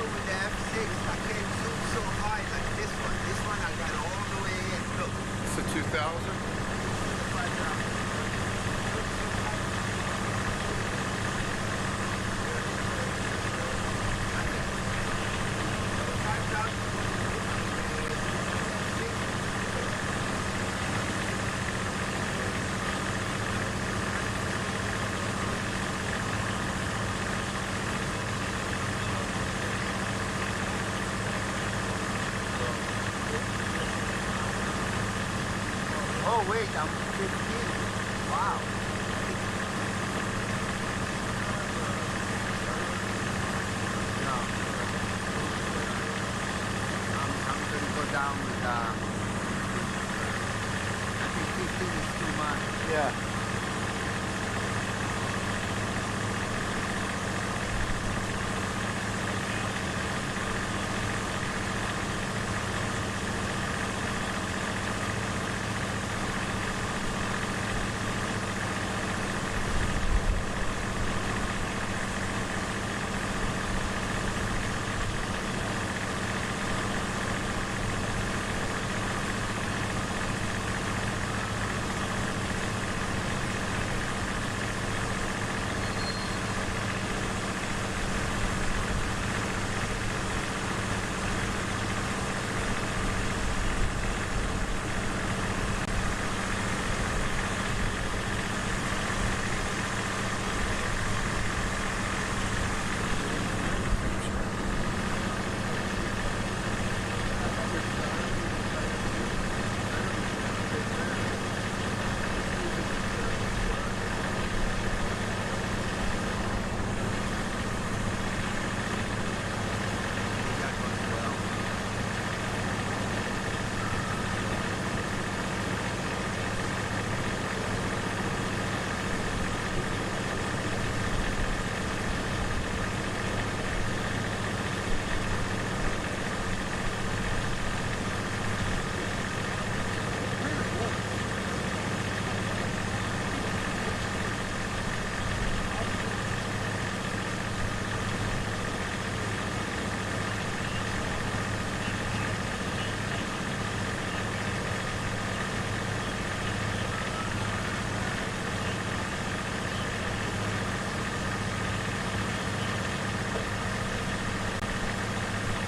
also with the F6, I can't zoom so high like this one. This one I got all the way in. Look. It's a 2000? Oh wait, I'm 15. Wow. No. I'm going to go down with, I think 15 is too much. Yeah.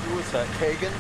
Who was that, Kagan?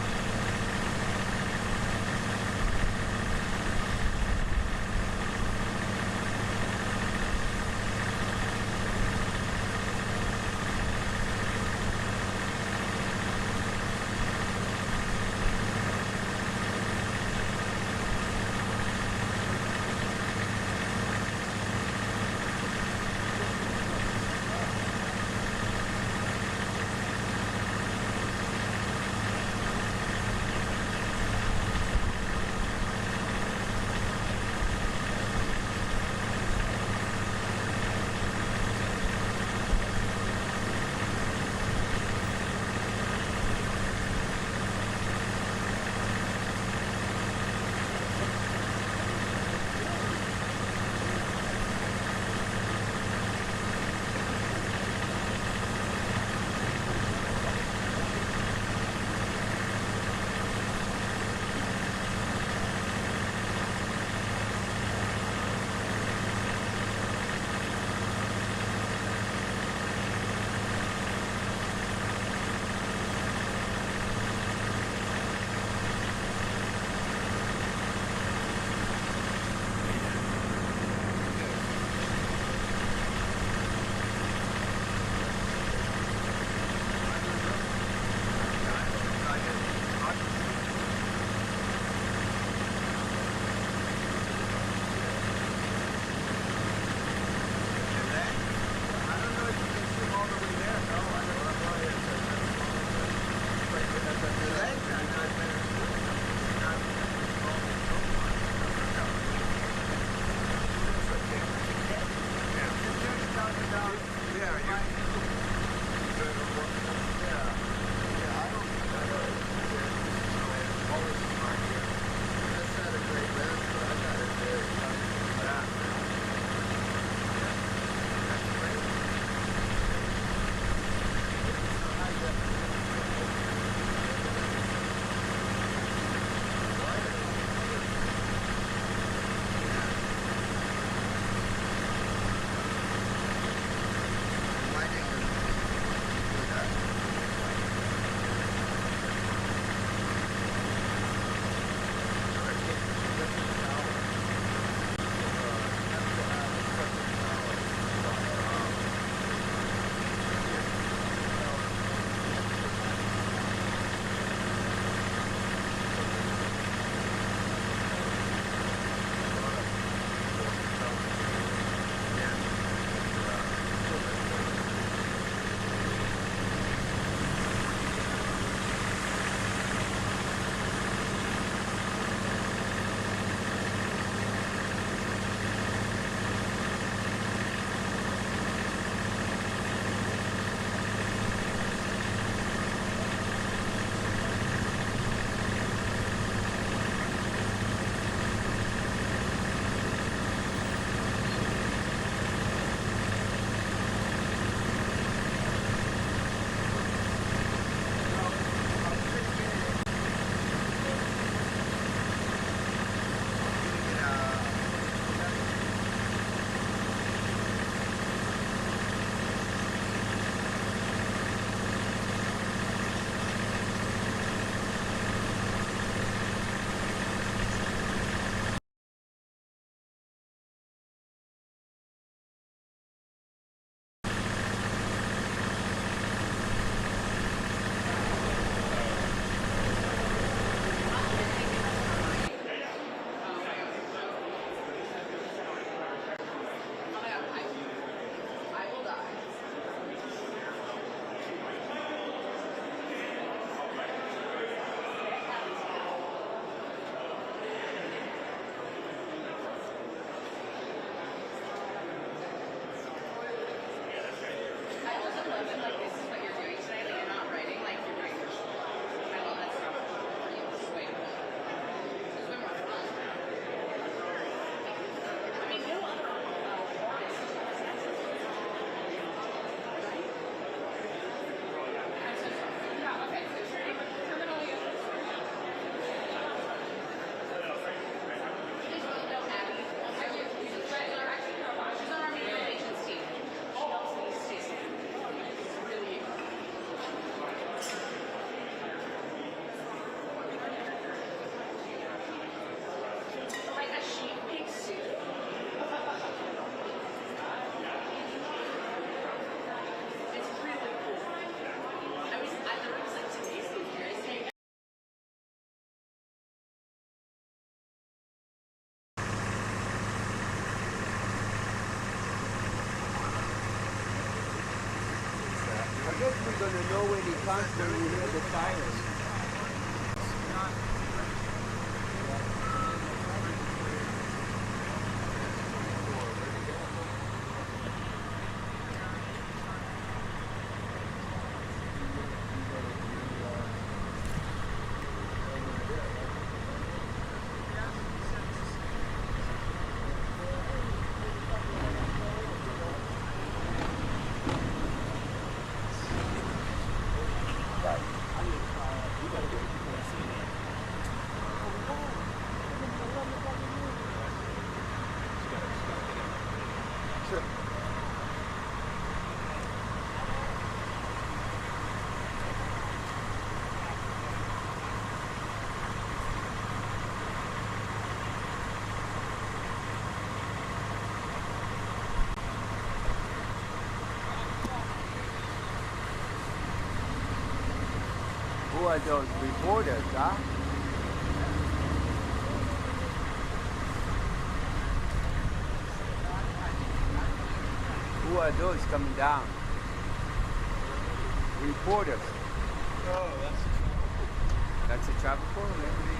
Who are those reporters, huh? Who are those coming down? Reporters. Oh, That's a tropical, maybe.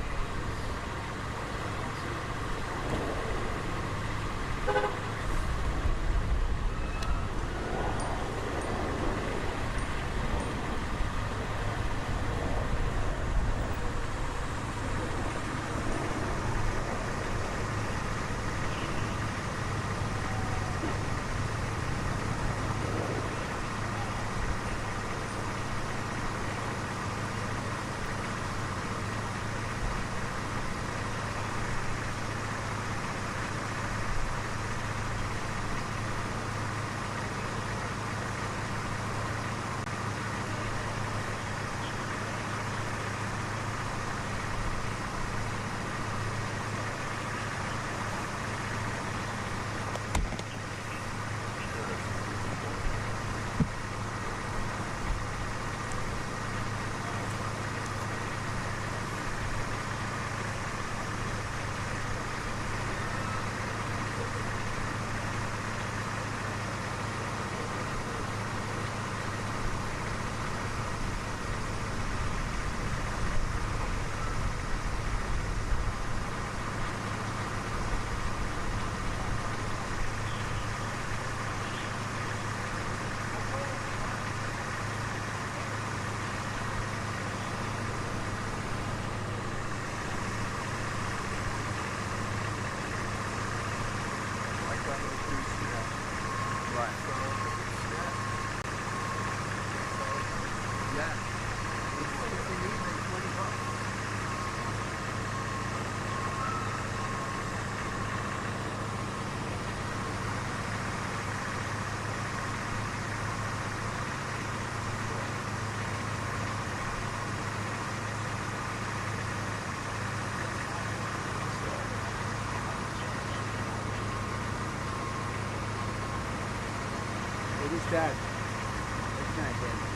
What is that? It's not good.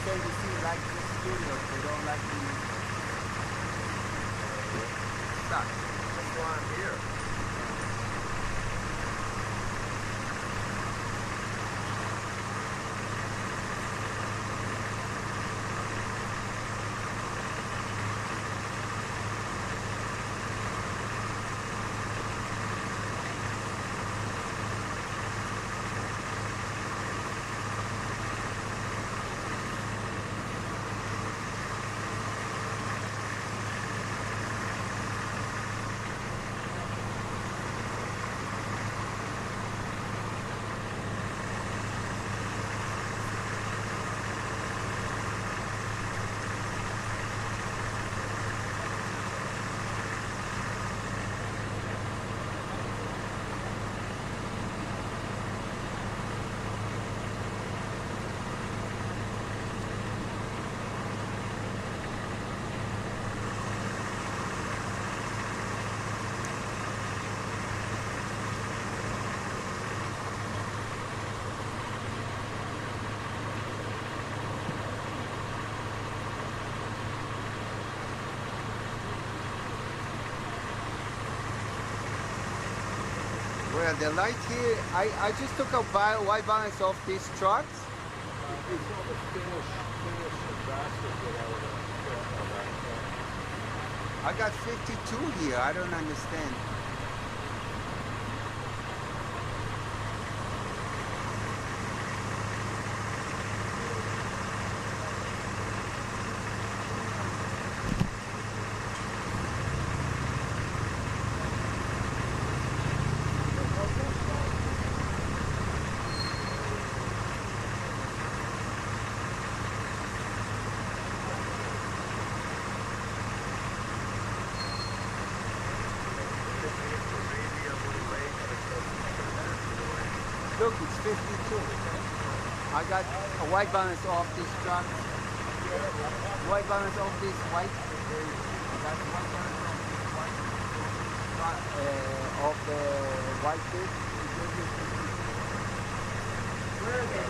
Say you see like the studios, they don't like the stuff. That's why I'm here. Well, the light here, I just took a white balance off these trucks. It's all the finish and basket that I got 52 here. I don't understand. Look, it's 52. I got a white balance off this truck. White balance off this white. I got white balance off this white. Off the white bit. Where is it?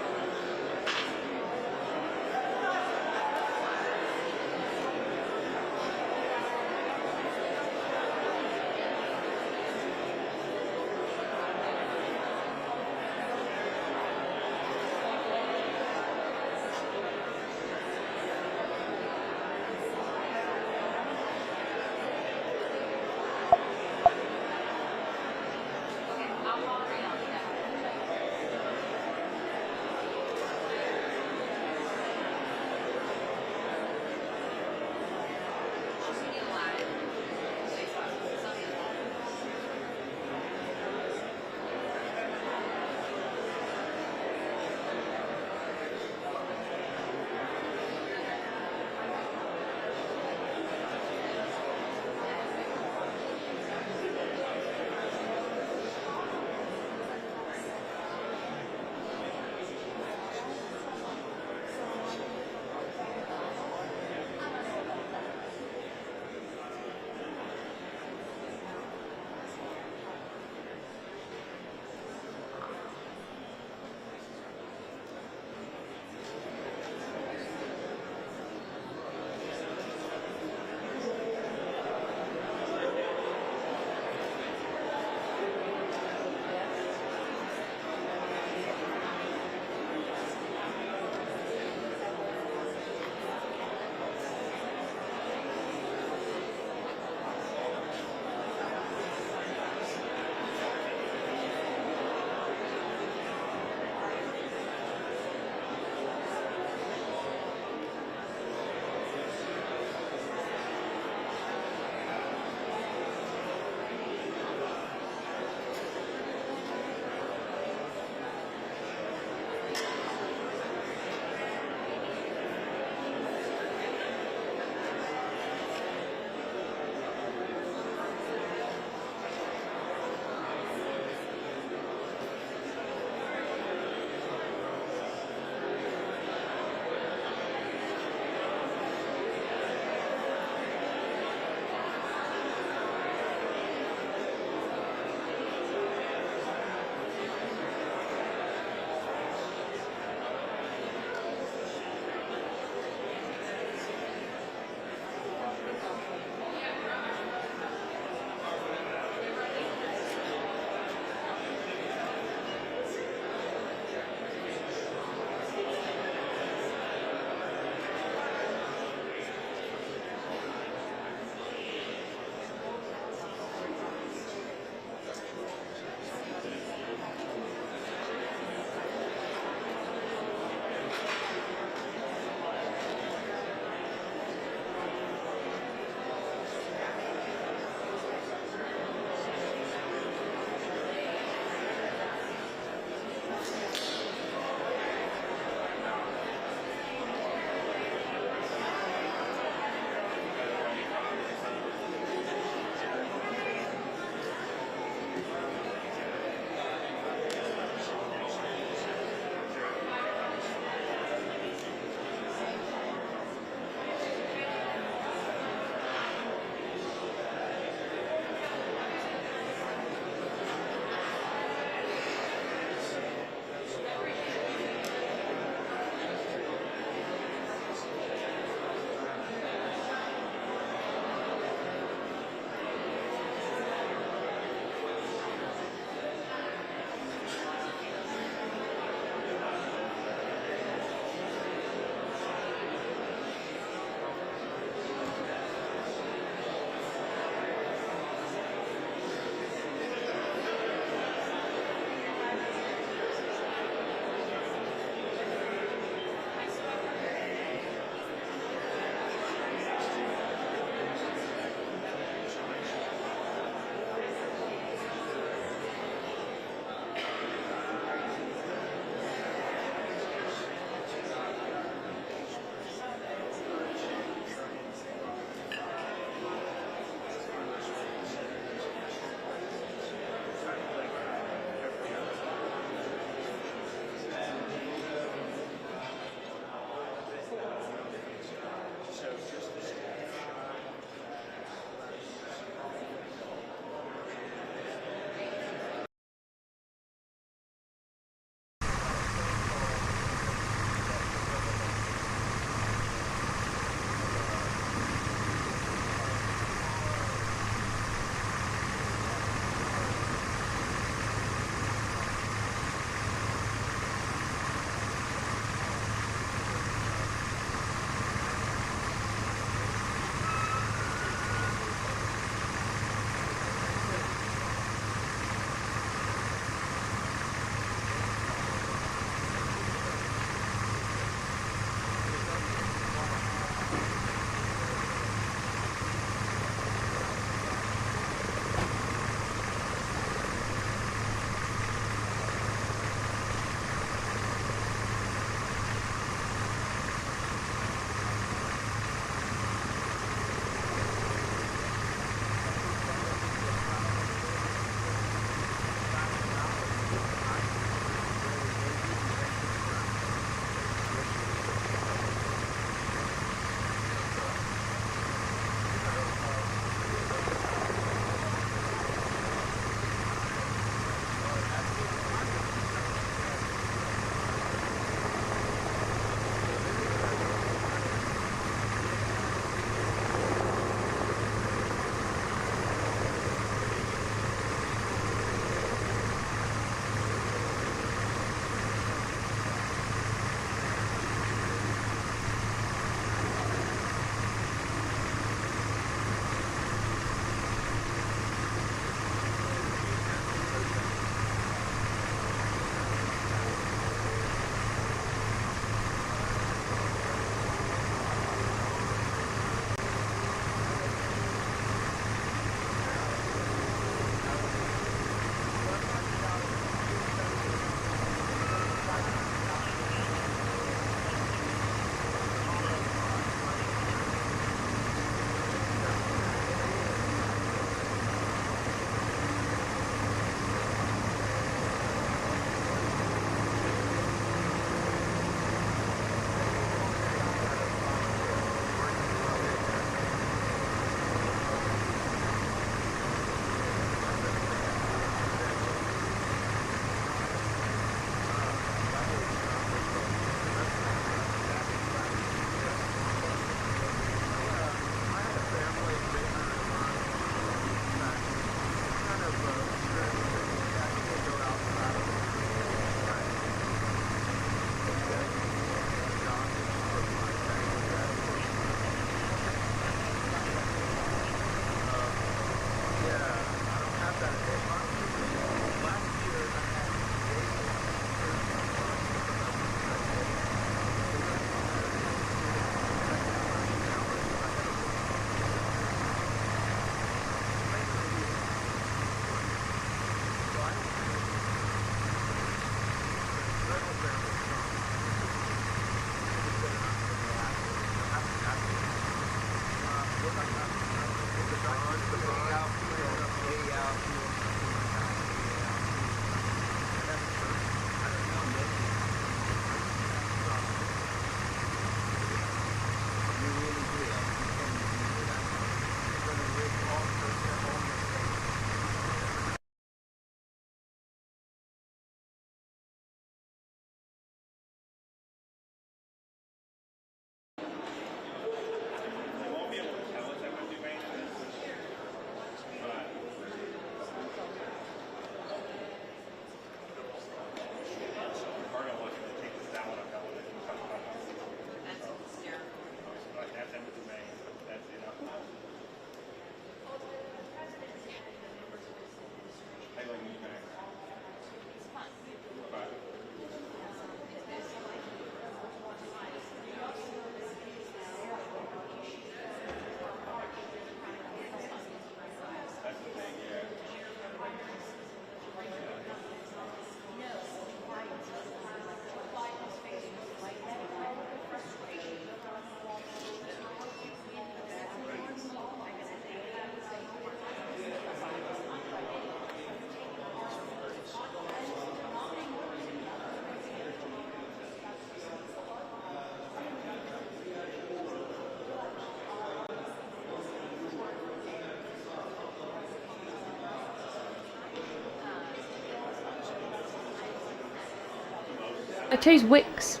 I chose Wix.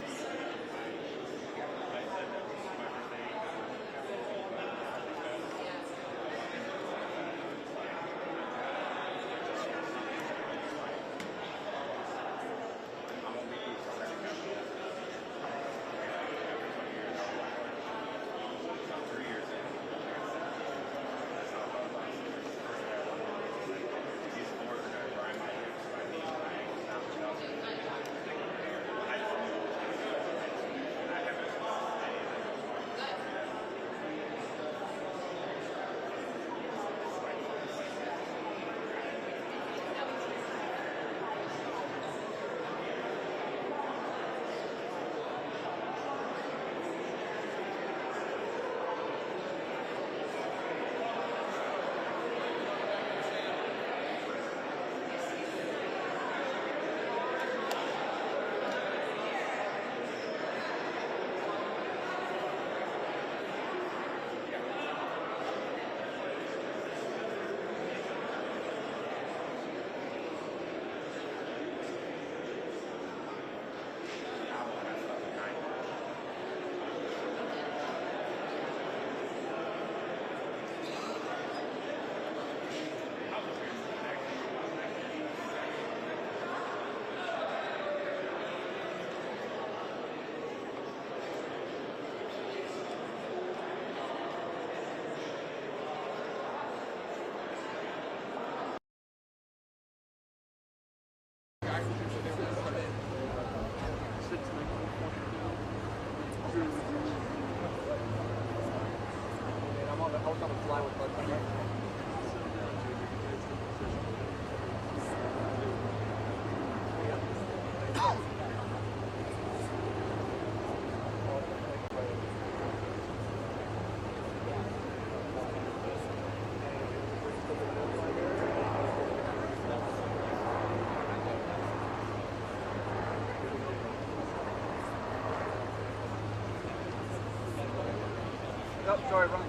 Oh, sorry, wrong.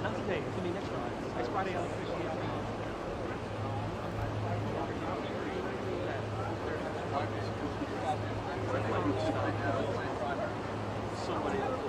Not today. It's gonna be next Friday. Next Friday, I'll officially out. Somebody else.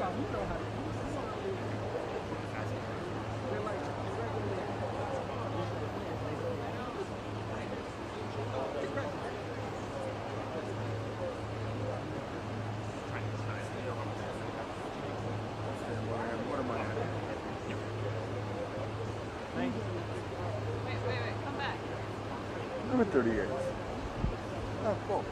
What am I at? Wait, come back. Number 38. Oh, cool.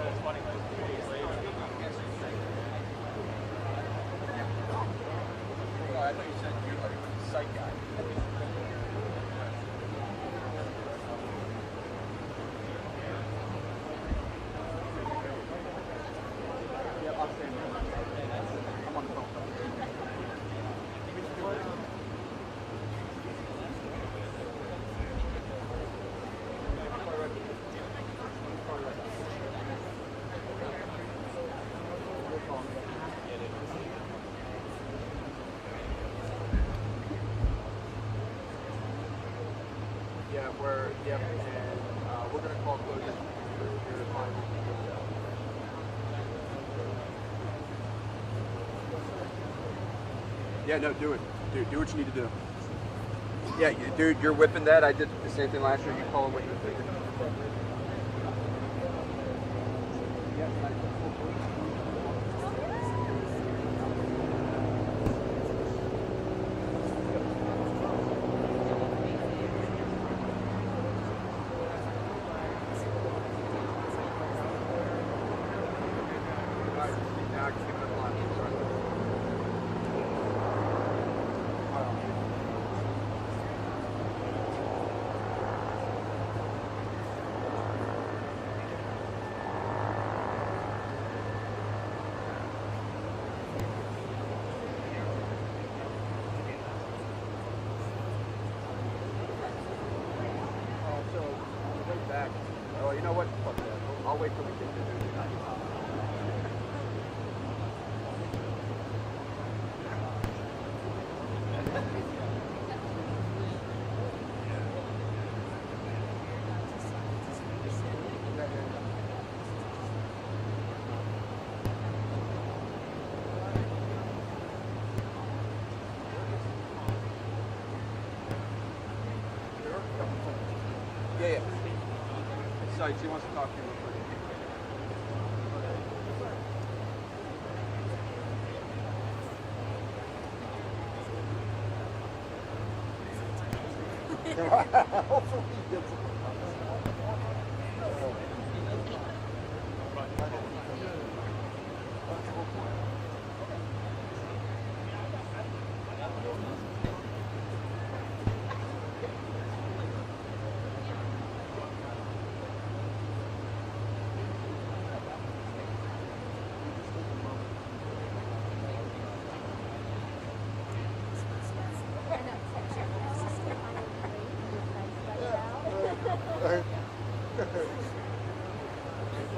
It's for my I thought you said you were a site guy. Yeah, I'll stay there. I'm on the phone. Yeah, we're going to call closure. Yeah, no, do it. Do what you need to do. Yeah, dude, you're whipping that. I did the same thing last year. You call it what you think. Oh, you know what? Fuck that. I'll wait till we get to do it. Yeah. Sites, he wants to talk to you real quick. Hopefully he gets it.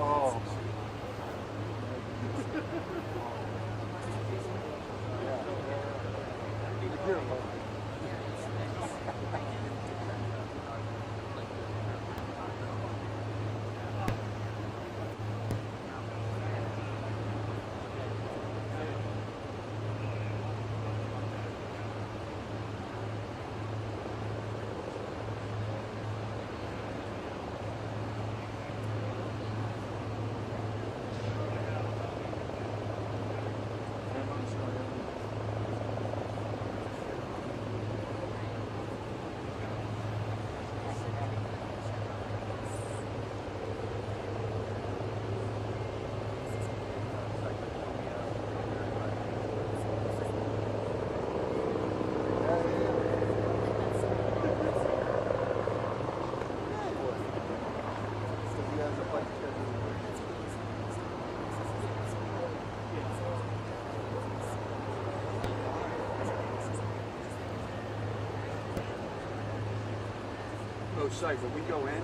Oh. both sides. When we go in,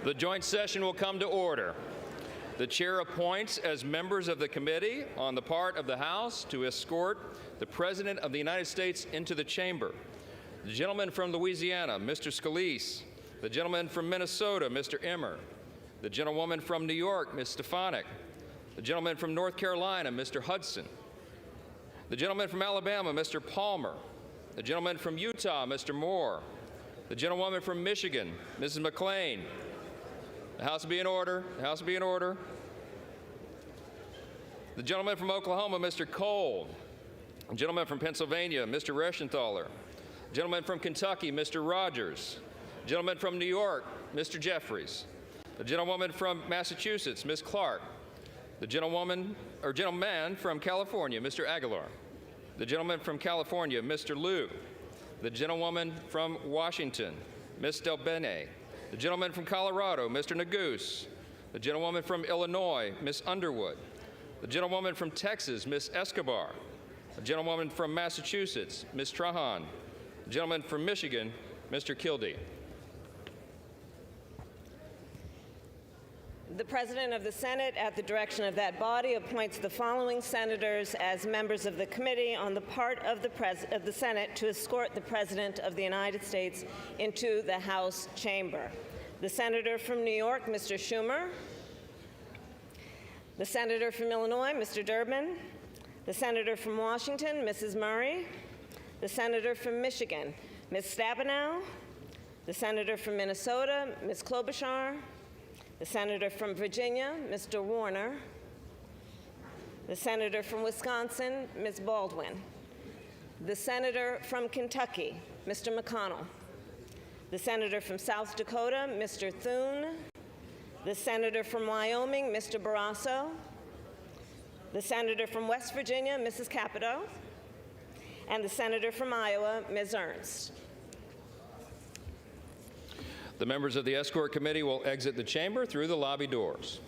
The joint session will come to order. The chair appoints as members of the committee on the part of the House to escort the President of the United States into the chamber. The gentleman from Louisiana, Mr. Scalise. The gentleman from Minnesota, Mr. Emmer. The gentlewoman from New York, Ms. Stefanik. The gentleman from North Carolina, Mr. Hudson. The gentleman from Alabama, Mr. Palmer. The gentleman from Utah, Mr. Moore. The gentlewoman from Michigan, Mrs. McClain. The House will be in order. The House will be in order. The gentleman from Oklahoma, Mr. Cole. The gentleman from Pennsylvania, Mr. Reschenthaler. The gentleman from Kentucky, Mr. Rogers. The gentleman from New York, Mr. Jeffries. The gentlewoman from Massachusetts, Ms. Clark. The gentleman from California, Mr. Aguilar. The gentleman from California, Mr. Liu. The gentlewoman from Washington, Ms. Delbene. The gentleman from Colorado, Mr. Neguse. The gentlewoman from Illinois, Ms. Underwood. The gentlewoman from Texas, Ms. Escobar. The gentlewoman from Massachusetts, Ms. Trahan. The gentleman from Michigan, Mr. Kildee. The President of the Senate, at the direction of that body, appoints the following senators as members of the committee on the part of the Senate to escort the President of the United States into the House chamber. The Senator from New York, Mr. Schumer. The Senator from Illinois, Mr. Durbin. The Senator from Washington, Mrs. Murray. The Senator from Michigan, Ms. Stabenow. The Senator from Minnesota, Ms. Klobuchar. The Senator from Virginia, Mr. Warner. The Senator from Wisconsin, Ms. Baldwin. The Senator from Kentucky, Mr. McConnell. The Senator from South Dakota, Mr. Thune. The Senator from Wyoming, Mr. Barrasso. The Senator from West Virginia, Mrs. Capito. And the Senator from Iowa, Ms. Ernst. The members of the Escort Committee will exit the chamber through the lobby doors.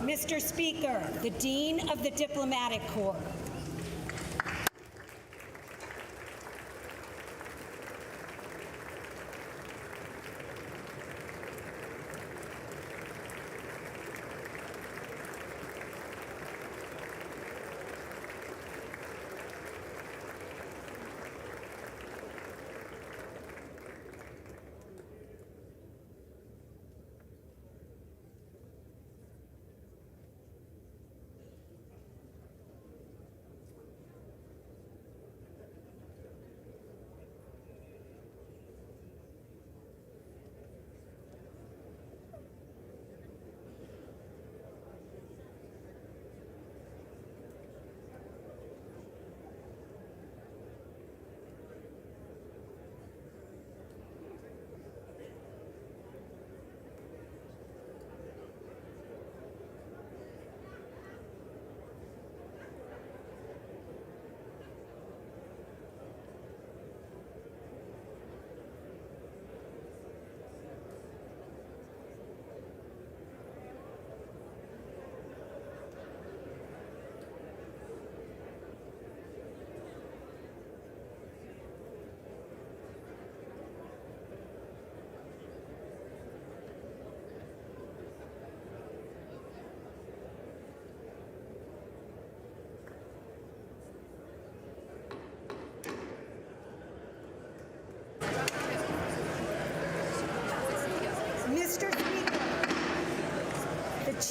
Mr. Speaker, the Dean of the Diplomatic Corps.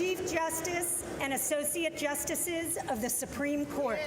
Chief Justice and Associate Justices of the Supreme Court.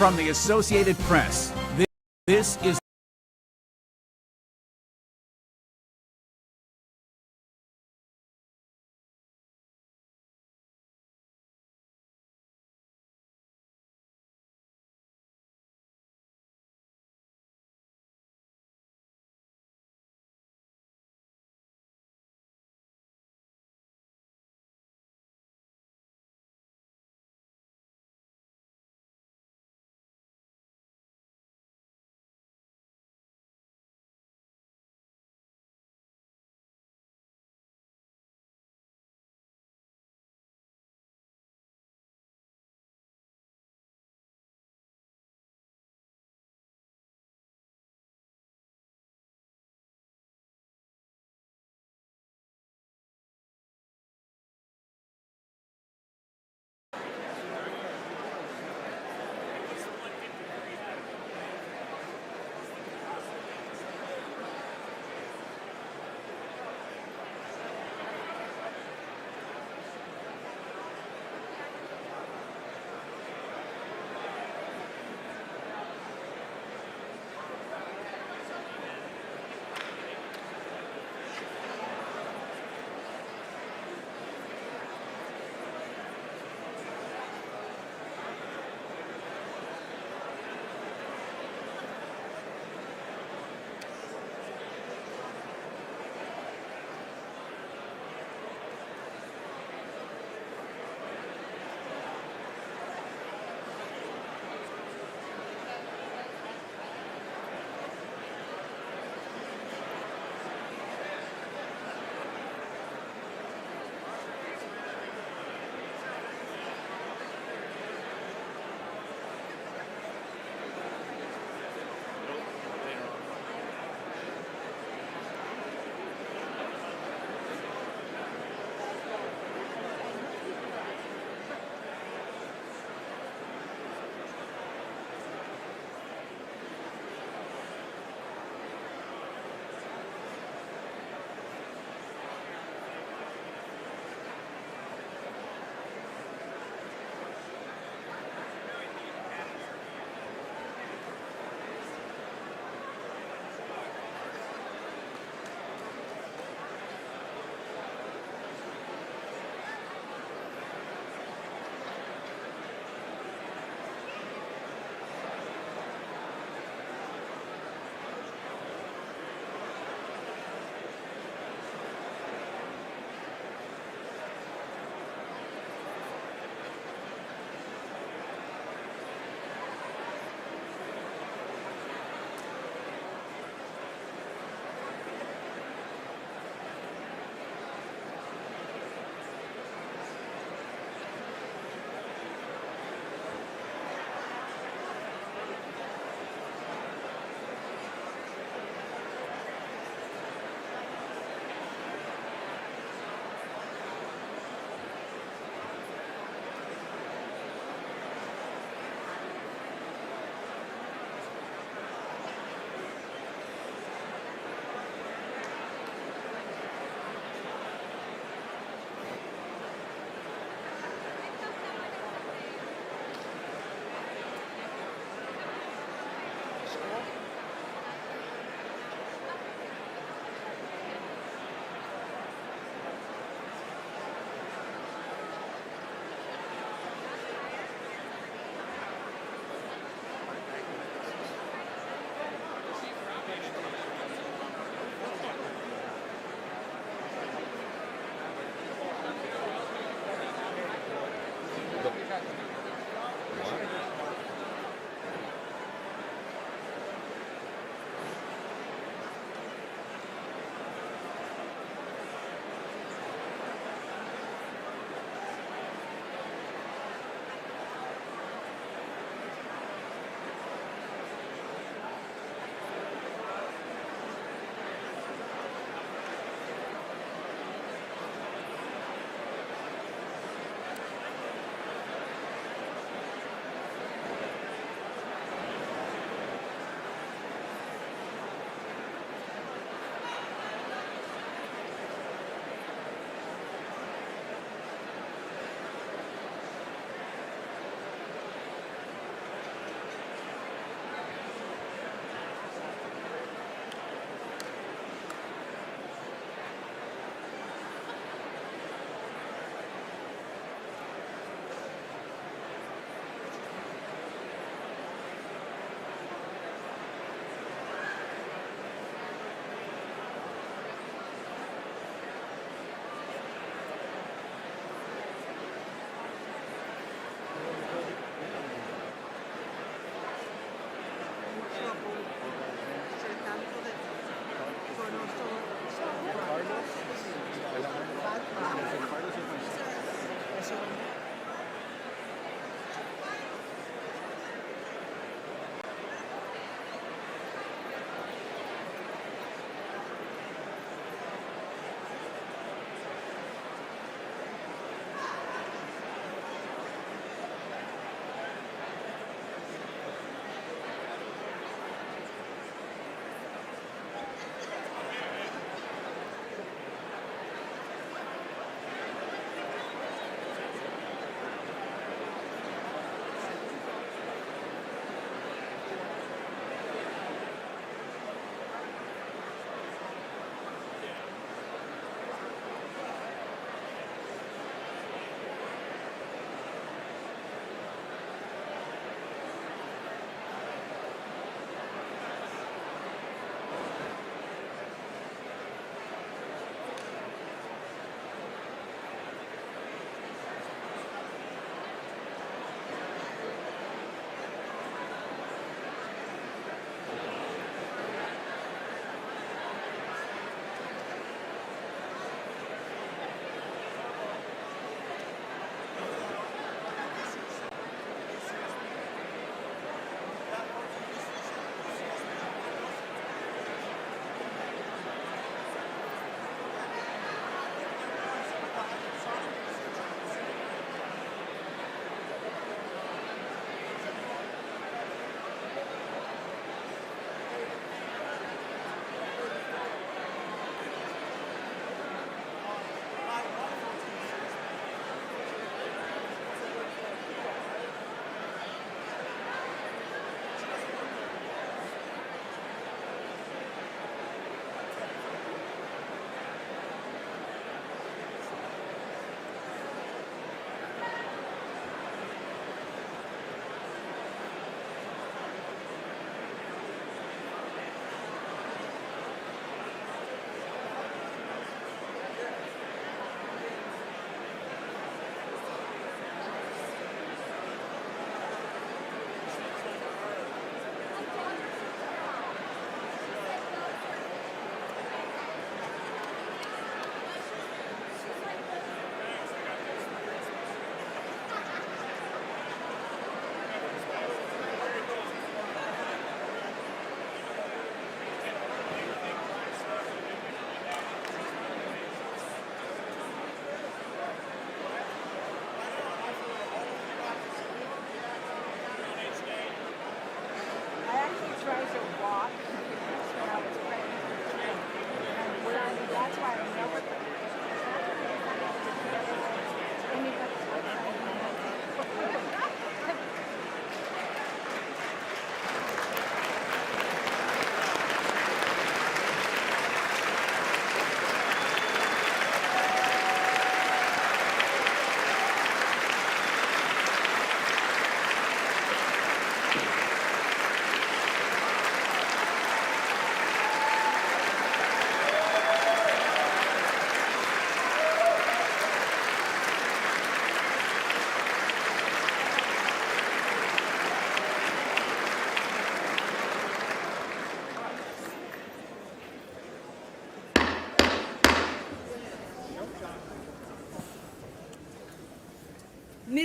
From the Associated Press, this is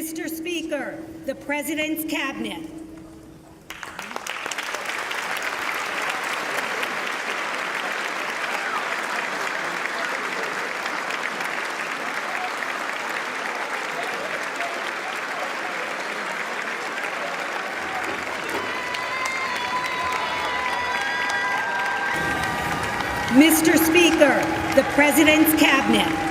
Mr. Speaker, the President's Cabinet. Mr. Speaker, the President's Cabinet.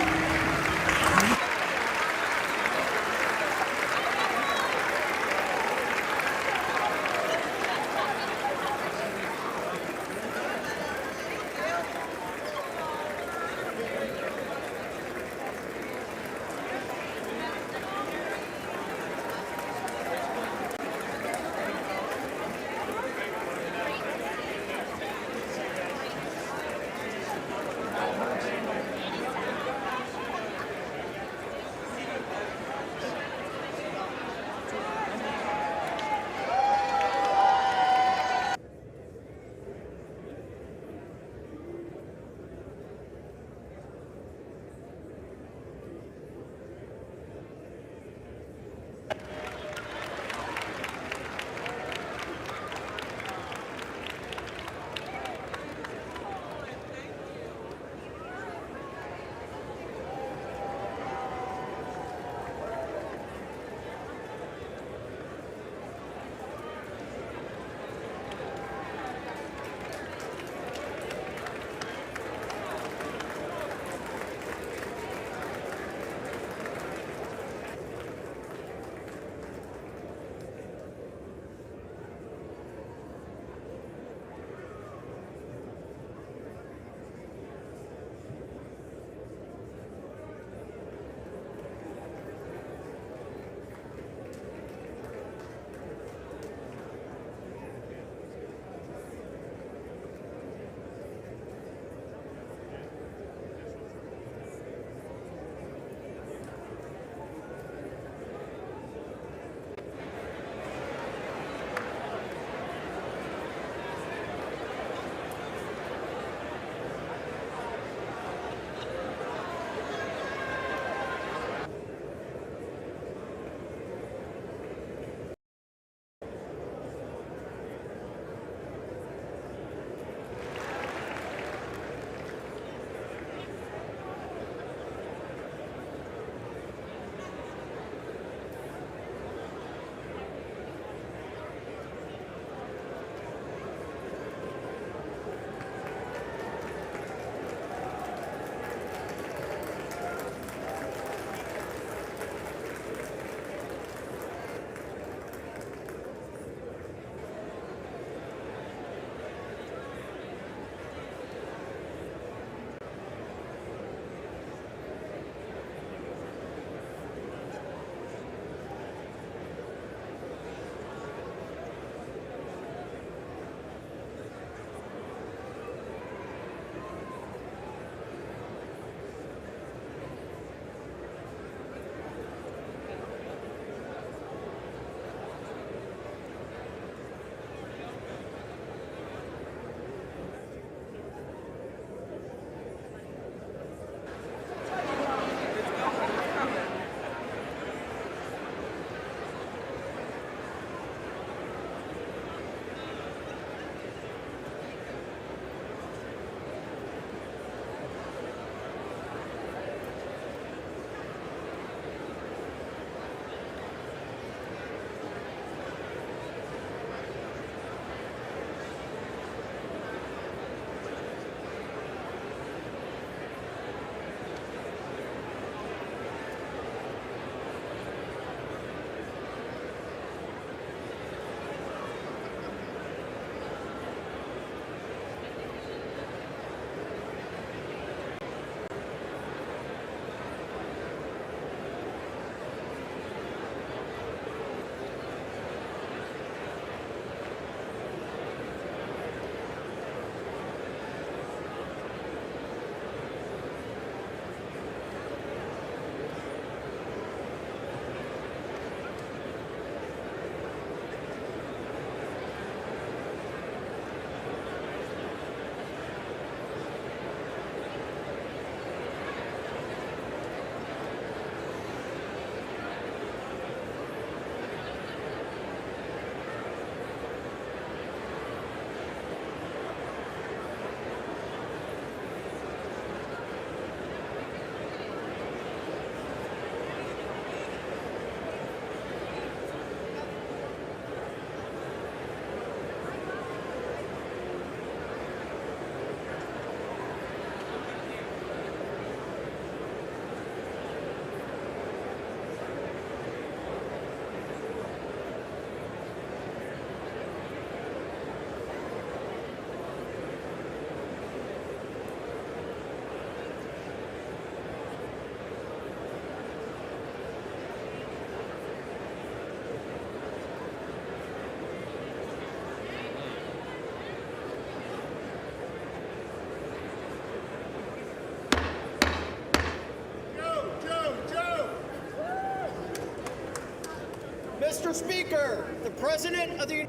Speaker, the President of the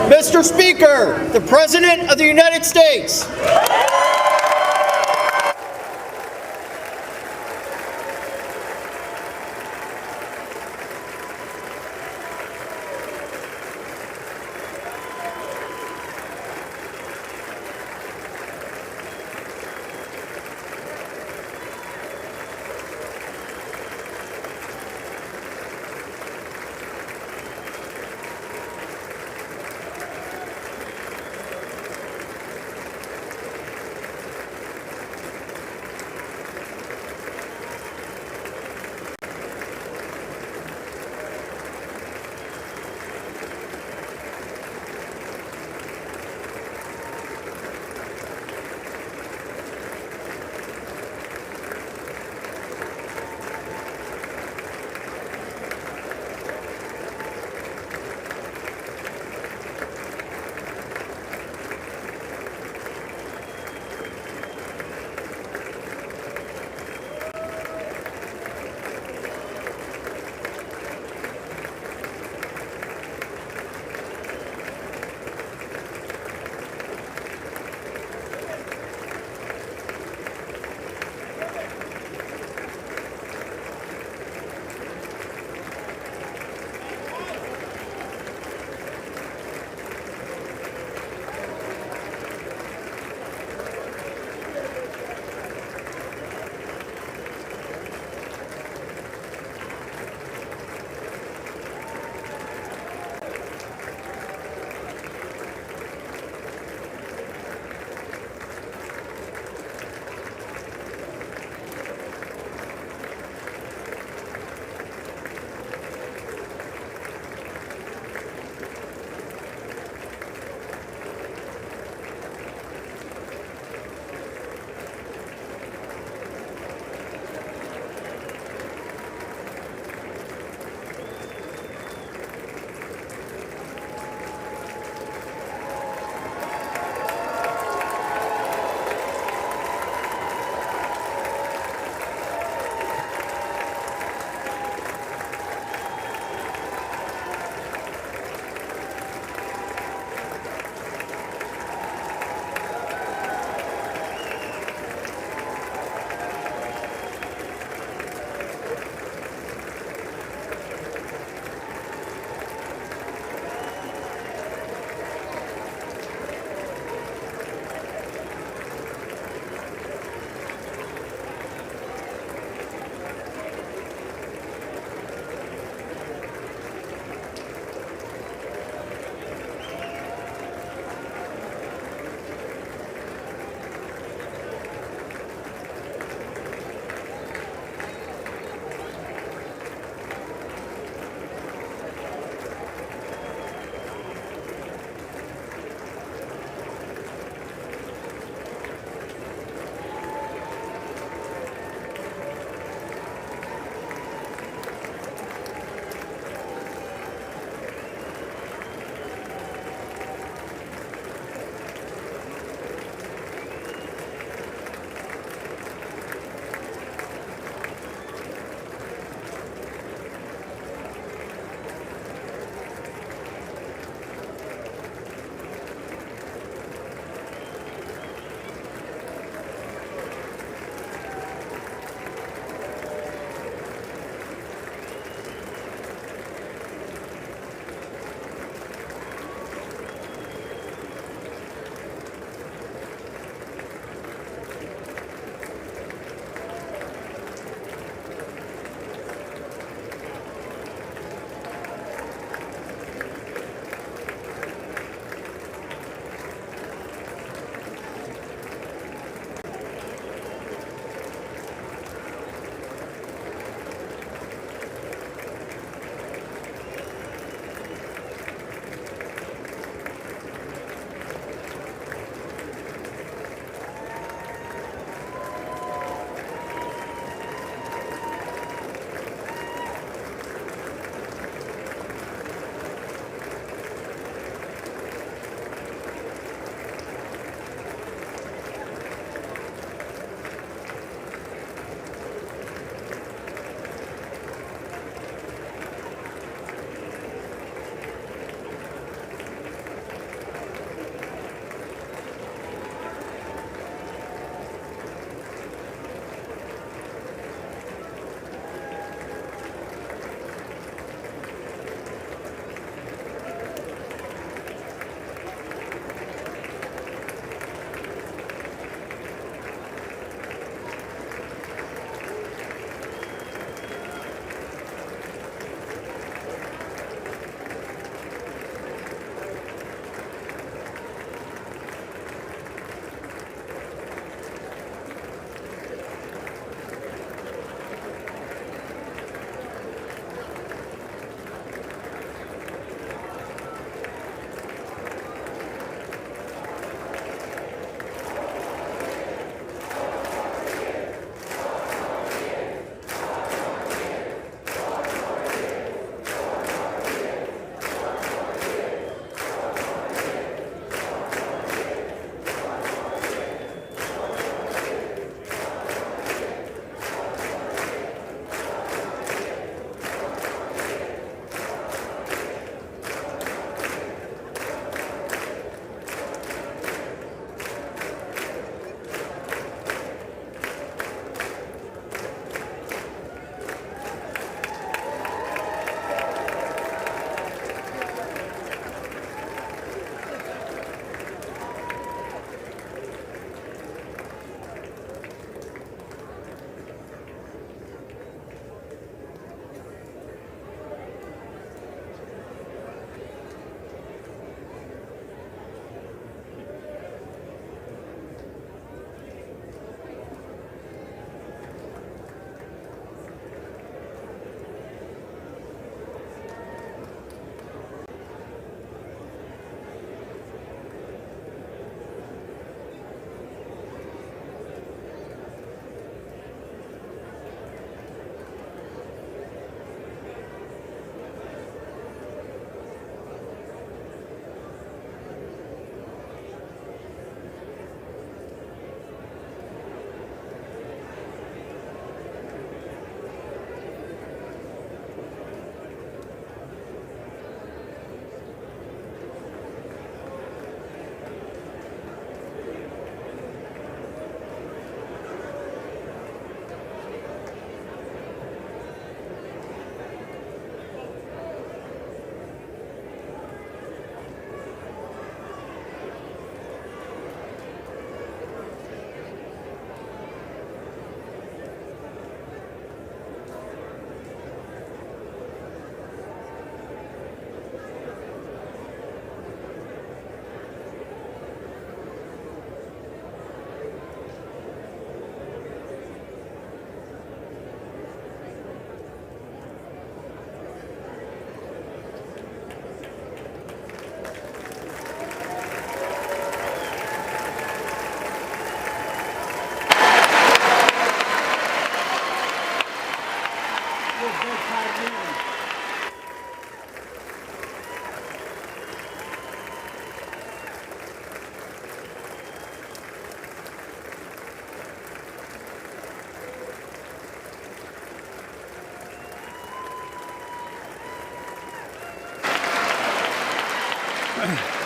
Mr. Speaker, the President of the United States.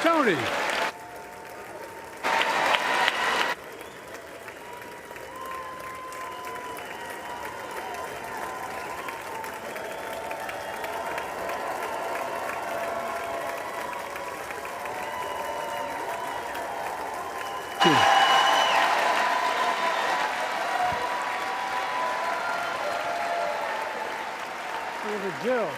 Tony. Jill.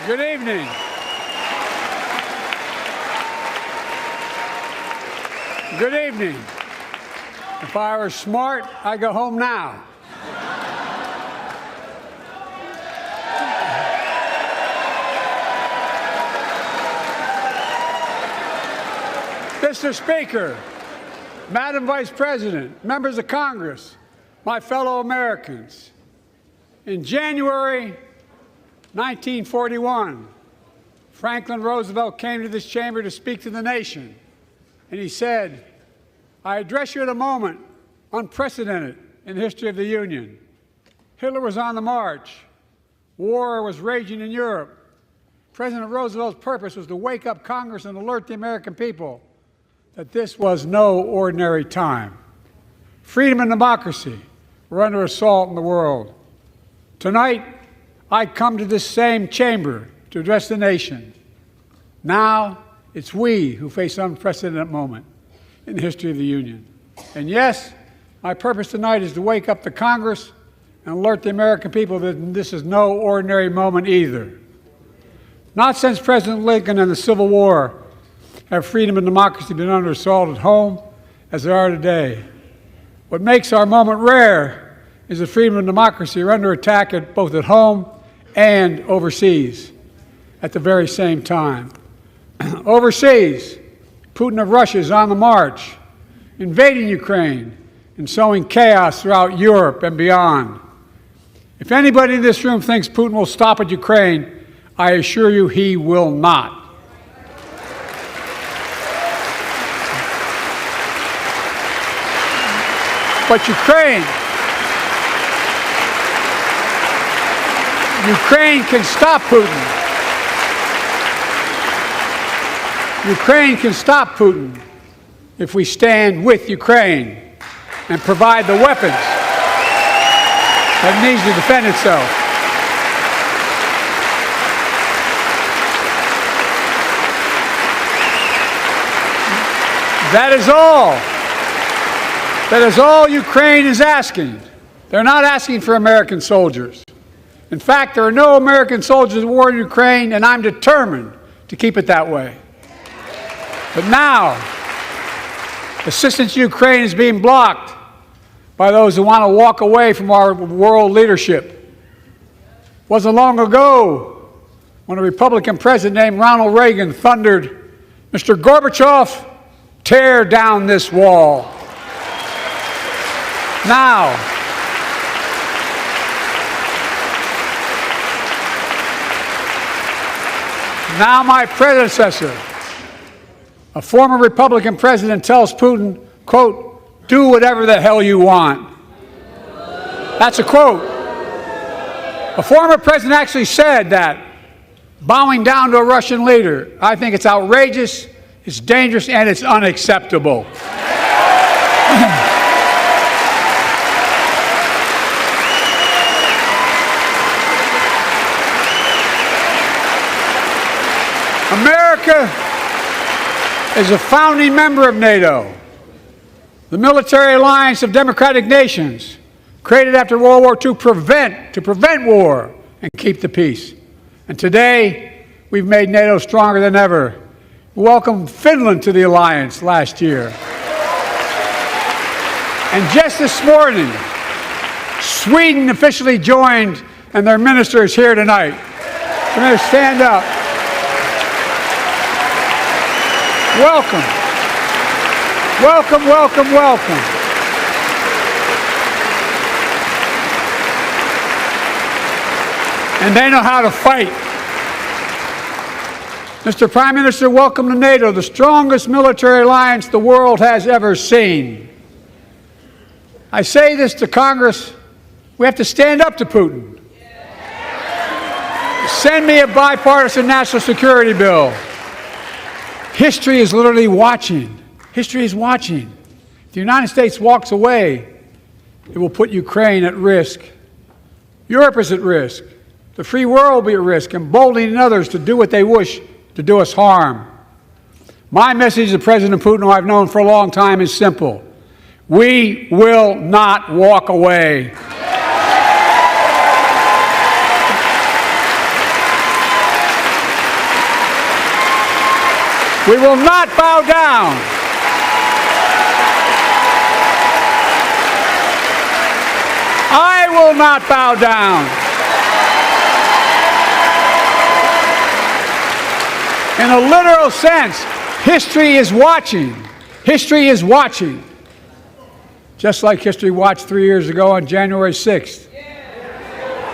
Good evening. Good evening. If I were smart, I'd go home now. Mr. Speaker, Madam Vice President, members of Congress, my fellow Americans, in January 1941, Franklin Roosevelt came to this chamber to speak to the nation, and he said, "I address you at a moment unprecedented in the history of the Union. Hitler was on the march. War was raging in Europe. President Roosevelt's purpose was to wake up Congress and alert the American people that this was no ordinary time. Freedom and democracy were under assault in the world. Tonight, I come to this same chamber to address the nation. Now, it's we who face an unprecedented moment in the history of the Union. And yes, my purpose tonight is to wake up the Congress and alert the American people that this is no ordinary moment either. Not since President Lincoln and the Civil War have freedom and democracy been under assault at home as they are today. What makes our moment rare is that freedom and democracy are under attack both at home and overseas at the very same time. Overseas, Putin of Russia is on the march, invading Ukraine and sowing chaos throughout Europe and beyond. If anybody in this room thinks Putin will stop at Ukraine, I assure you he will not. But Ukraine can stop Putin. Ukraine can stop Putin if we stand with Ukraine and provide the weapons that it needs to defend itself. That is all. That is all Ukraine is asking. They're not asking for American soldiers. In fact, there are no American soldiers at war in Ukraine, and I'm determined to keep it that way. But now, assistance to Ukraine is being blocked by those who want to walk away from our world leadership. It wasn't long ago when a Republican president named Ronald Reagan thundered, "Mr. Gorbachev, tear down this wall." Now, my predecessor, a former Republican president, tells Putin, quote, "Do whatever the hell you want." That's a quote. A former president actually said that, bowing down to a Russian leader. I think it's outrageous, it's dangerous, and it's unacceptable. America is a founding member of NATO, the military alliance of democratic nations created after World War II to prevent war and keep the peace. And today, we've made NATO stronger than ever. We welcomed Finland to the alliance last year. And just this morning, Sweden officially joined, and their minister is here tonight. Come here, stand up. Welcome. Welcome, welcome, welcome. And they know how to fight. Mr. Prime Minister, welcome to NATO, the strongest military alliance the world has ever seen. I say this to Congress, we have to stand up to Putin. Send me a bipartisan national security bill. History is literally watching. History is watching. If the United States walks away, it will put Ukraine at risk. Europe is at risk. The free world will be at risk, emboldening others to do what they wish to do us harm. My message to President Putin, who I've known for a long time, is simple. We will not walk away. We will not bow down. I will not bow down. In a literal sense, history is watching. History is watching. Just like history watched 3 years ago on January 6th,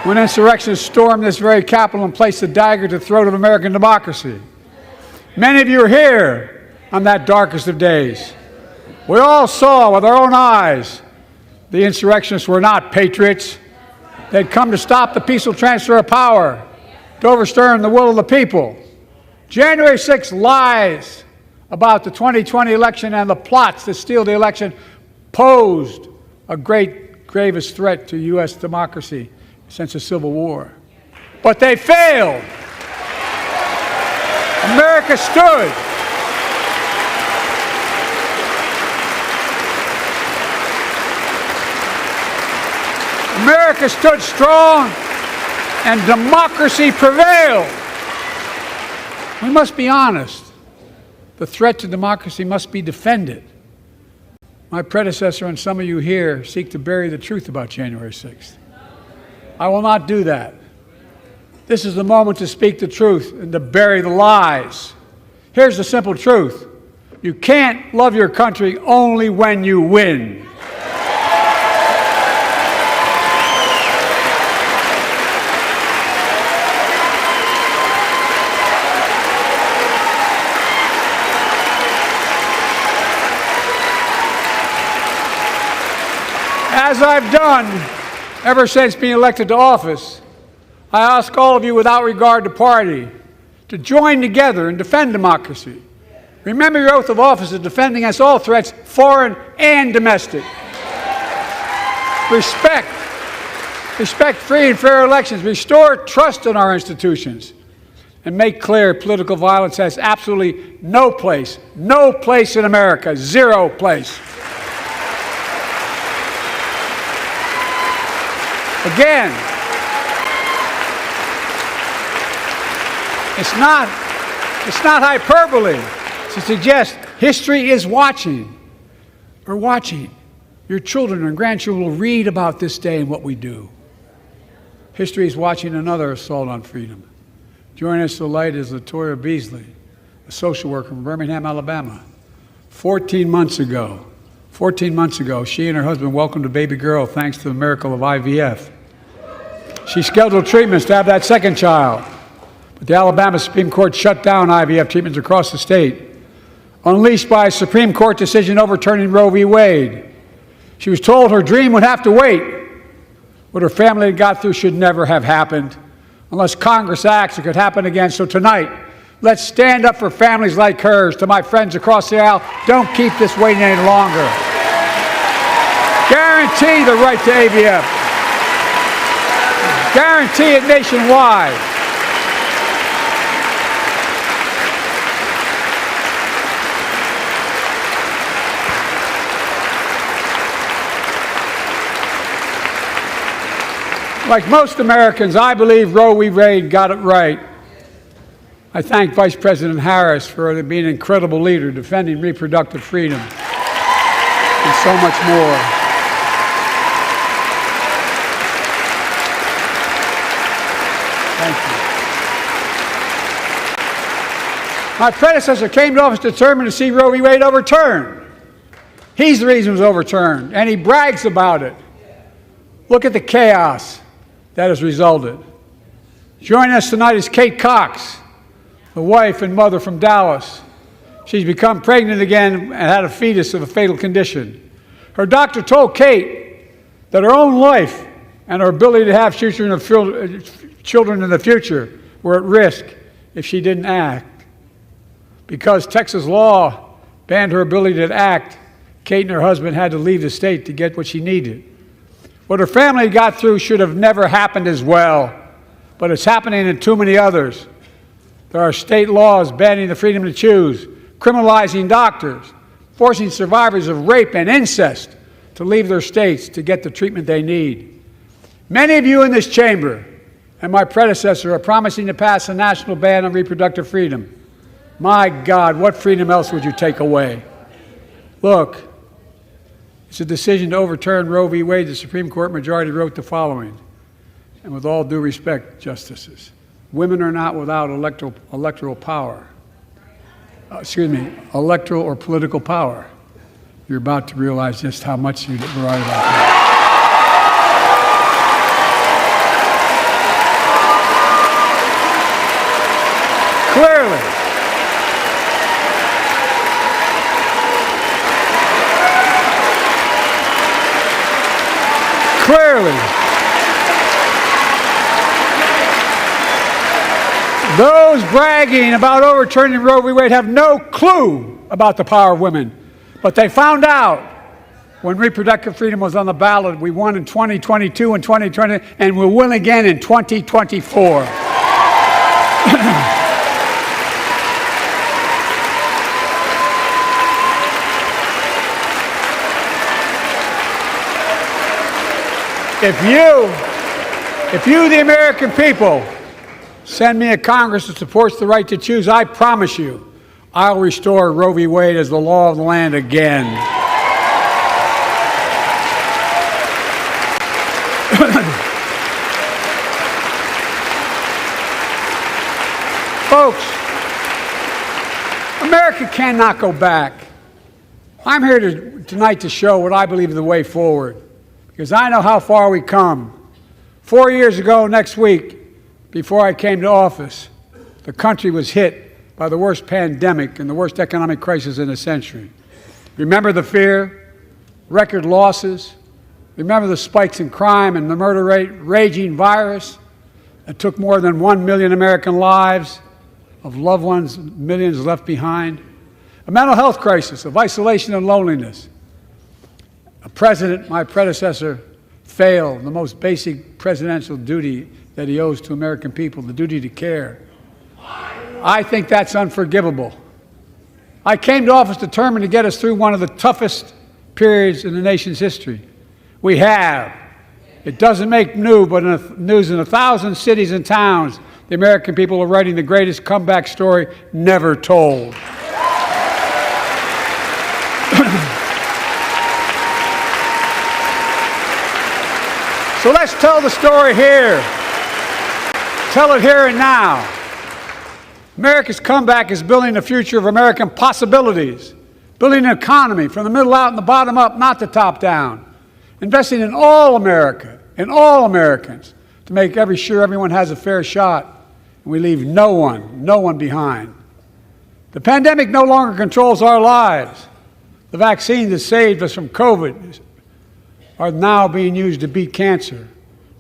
when insurrectionists stormed this very Capitol and placed a dagger to the throat of American democracy. Many of you were here on that darkest of days. We all saw with our own eyes the insurrectionists were not patriots. They'd come to stop the peaceful transfer of power, to overturn the will of the people. January 6th lies about the 2020 election and the plots to steal the election posed a great, gravest threat to U.S. democracy since the Civil War. But they failed. America stood. America stood strong, and democracy prevailed. We must be honest. The threat to democracy must be defended. My predecessor and some of you here seek to bury the truth about January 6th. I will not do that. This is the moment to speak the truth and to bury the lies. Here's the simple truth. You can't love your country only when you win. As I've done ever since being elected to office, I ask all of you without regard to party to join together and defend democracy. Remember your oath of office of defending against all threats, foreign and domestic. Respect free and fair elections, restore trust in our institutions, and make clear political violence has absolutely no place in America, zero place. Again, it's not hyperbole to suggest history is watching. We're watching. Your children and grandchildren will read about this day and what we do. History is watching another assault on freedom. Joining us tonight is Latoya Beasley, a social worker from Birmingham, Alabama. 14 months ago, she and her husband welcomed a baby girl thanks to the miracle of IVF. She scheduled treatments to have that second child, but the Alabama Supreme Court shut down IVF treatments across the state, unleashed by a Supreme Court decision overturning Roe v. Wade. She was told her dream would have to wait. What her family had got through should never have happened. Unless Congress acts, it could happen again. So tonight, let's stand up for families like hers. To my friends across the aisle, don't keep this waiting any longer. Guarantee the right to AVF. Guarantee it nationwide. Like most Americans, I believe Roe v. Wade got it right. I thank Vice President Harris for being an incredible leader, defending reproductive freedom, and so much more. Thank you. My predecessor came to office determined to see Roe v. Wade overturned. He's the reason it was overturned, and he brags about it. Look at the chaos that has resulted. Joining us tonight is Kate Cox, the wife and mother from Dallas. She's become pregnant again and had a fetus of a fatal condition. Her doctor told Kate that her own life and her ability to have children in the future were at risk if she didn't act. Because Texas law banned her ability to act, Kate and her husband had to leave the state to get what she needed. What her family got through should have never happened as well, but it's happening in too many others. There are state laws banning the freedom to choose, criminalizing doctors, forcing survivors of rape and incest to leave their states to get the treatment they need. Many of you in this chamber and my predecessor are promising to pass a national ban on reproductive freedom. My God, what freedom else would you take away? Look, it's a decision to overturn Roe v. Wade. The Supreme Court majority wrote the following, and with all due respect, justices, women are not without electoral power. Electoral or political power. You're about to realize just how much you were right about that. Clearly, those bragging about overturning Roe v. Wade have no clue about the power of women. But they found out when reproductive freedom was on the ballot. We won in 2022 and 2020, and we'll win again in 2024. If you, the American people, send me a Congress that supports the right to choose, I promise you, I'll restore Roe v. Wade as the law of the land again. Folks, America cannot go back. I'm here tonight to show what I believe is the way forward, because I know how far we come. 4 years ago next week, before I came to office, the country was hit by the worst pandemic and the worst economic crisis in a century. Remember the fear, record losses, remember the spikes in crime and the murder rate, raging virus that took more than 1 million American lives, of loved ones, millions left behind, a mental health crisis of isolation and loneliness. A president, my predecessor, failed the most basic presidential duty that he owes to American people, the duty to care. I think that's unforgivable. I came to office determined to get us through one of the toughest periods in the nation's history. We have. It doesn't make news, but in 1,000 cities and towns, the American people are writing the greatest comeback story never told. So let's tell the story here. Tell it here and now. America's comeback is building a future of American possibilities, building an economy from the middle out and the bottom up, not the top down, investing in all America, in all Americans, to make sure everyone has a fair shot, and we leave no one behind. The pandemic no longer controls our lives. The vaccine that saved us from COVID are now being used to beat cancer,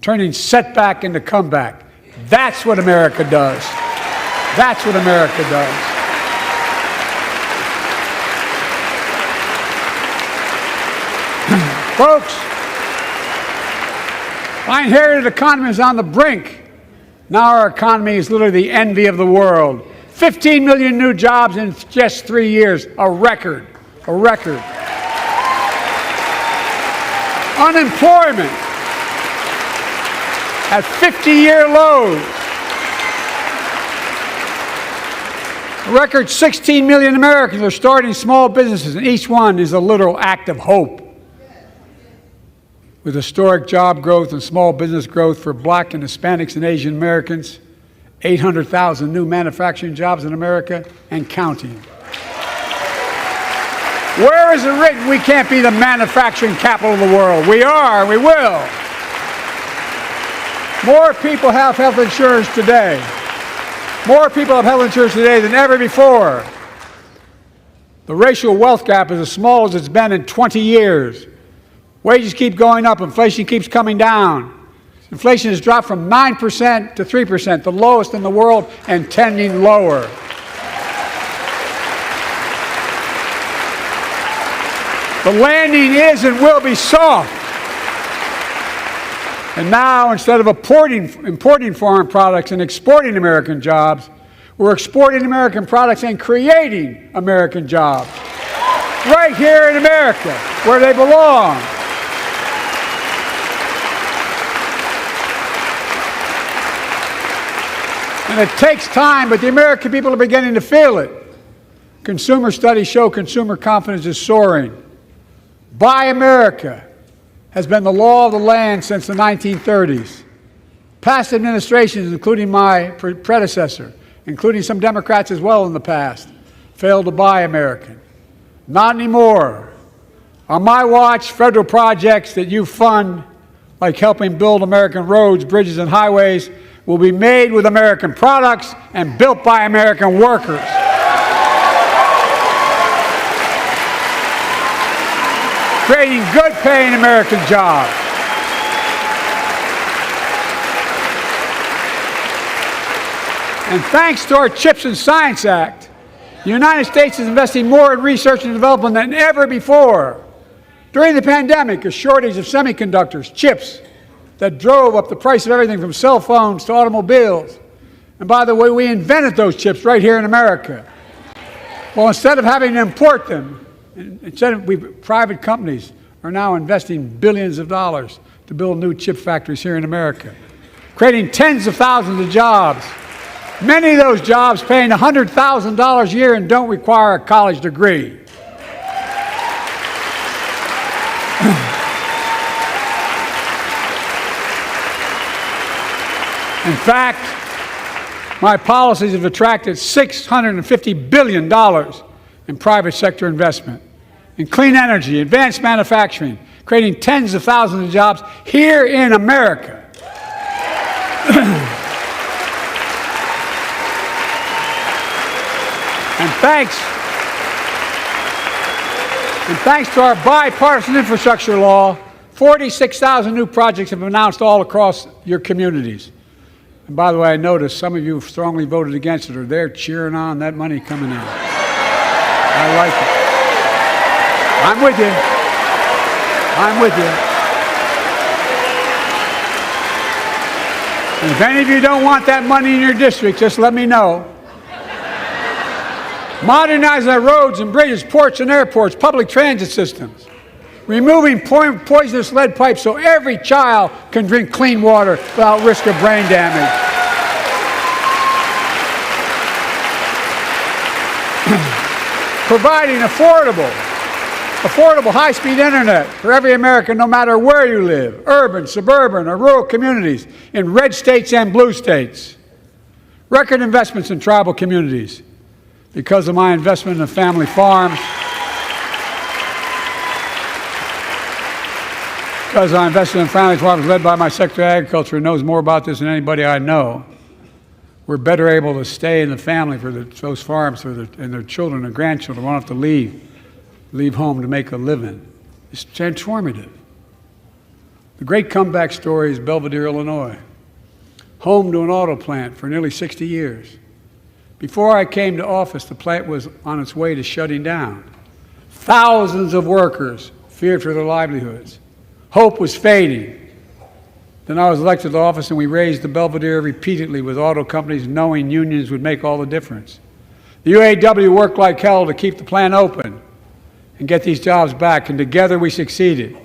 turning setback into comeback. That's what America does. That's what America does. Folks, our inherited economy is on the brink. Now our economy is literally the envy of the world. 15 million new jobs in just 3 years, a record, a record. Unemployment at 50-year lows. A record 16 million Americans are starting small businesses, and each one is a literal act of hope. With historic job growth and small business growth for Black and Hispanics and Asian Americans, 800,000 new manufacturing jobs in America and counting. Where is it written we can't be the manufacturing capital of the world? We are, we will. More people have health insurance today More people have health insurance today than ever before. The racial wealth gap is as small as it's been in 20 years. Wages keep going up. Inflation keeps coming down. Inflation has dropped from 9% to 3%, the lowest in the world, and tending lower. The landing is and will be soft. And now, instead of importing foreign products and exporting American jobs, we're exporting American products and creating American jobs. Right here in America, where they belong. And it takes time, but the American people are beginning to feel it. Consumer studies show consumer confidence is soaring. Buy America has been the law of the land since the 1930s. Past administrations, including my predecessor, including some Democrats as well in the past, failed to buy American. Not anymore. On my watch, federal projects that you fund, like helping build American roads, bridges, and highways, will be made with American products and built by American workers. Creating good-paying American jobs. And thanks to our CHIPS and Science Act, the United States is investing more in research and development than ever before. During the pandemic, a shortage of semiconductors, chips, that drove up the price of everything from cell phones to automobiles. And by the way, we invented those chips right here in America. Well, instead of having to import them, private companies are now investing billions of dollars to build new chip factories here in America, creating tens of thousands of jobs. Many of those jobs paying $100,000 a year and don't require a college degree. In fact, my policies have attracted $650 billion in private sector investment in clean energy, advanced manufacturing, creating tens of thousands of jobs here in America. And thanks to our bipartisan infrastructure law, 46,000 new projects have been announced all across your communities. And by the way, I noticed some of you strongly voted against it, or they're cheering on that money coming in. I like it. I'm with you. I'm with you. And if any of you don't want that money in your district, just let me know. Modernizing our roads and bridges, ports and airports, public transit systems. Removing poisonous lead pipes so every child can drink clean water without risk of brain damage. Providing affordable high-speed internet for every American, no matter where you live, urban, suburban, or rural communities, in red states and blue states. Record investments in tribal communities. Because of my investment in family farms, because I invested in family farms led by my Secretary of Agriculture, who knows more about this than anybody I know, we're better able to stay in the family for those farms and their children and grandchildren won't have to leave home to make a living. It's transformative. The great comeback story is Belvedere, Illinois, home to an auto plant for nearly 60 years. Before I came to office, the plant was on its way to shutting down. Thousands of workers feared for their livelihoods. Hope was fading. Then I was elected to office, and we raised the Belvedere repeatedly with auto companies, knowing unions would make all the difference. The UAW worked like hell to keep the plant open and get these jobs back, and together we succeeded.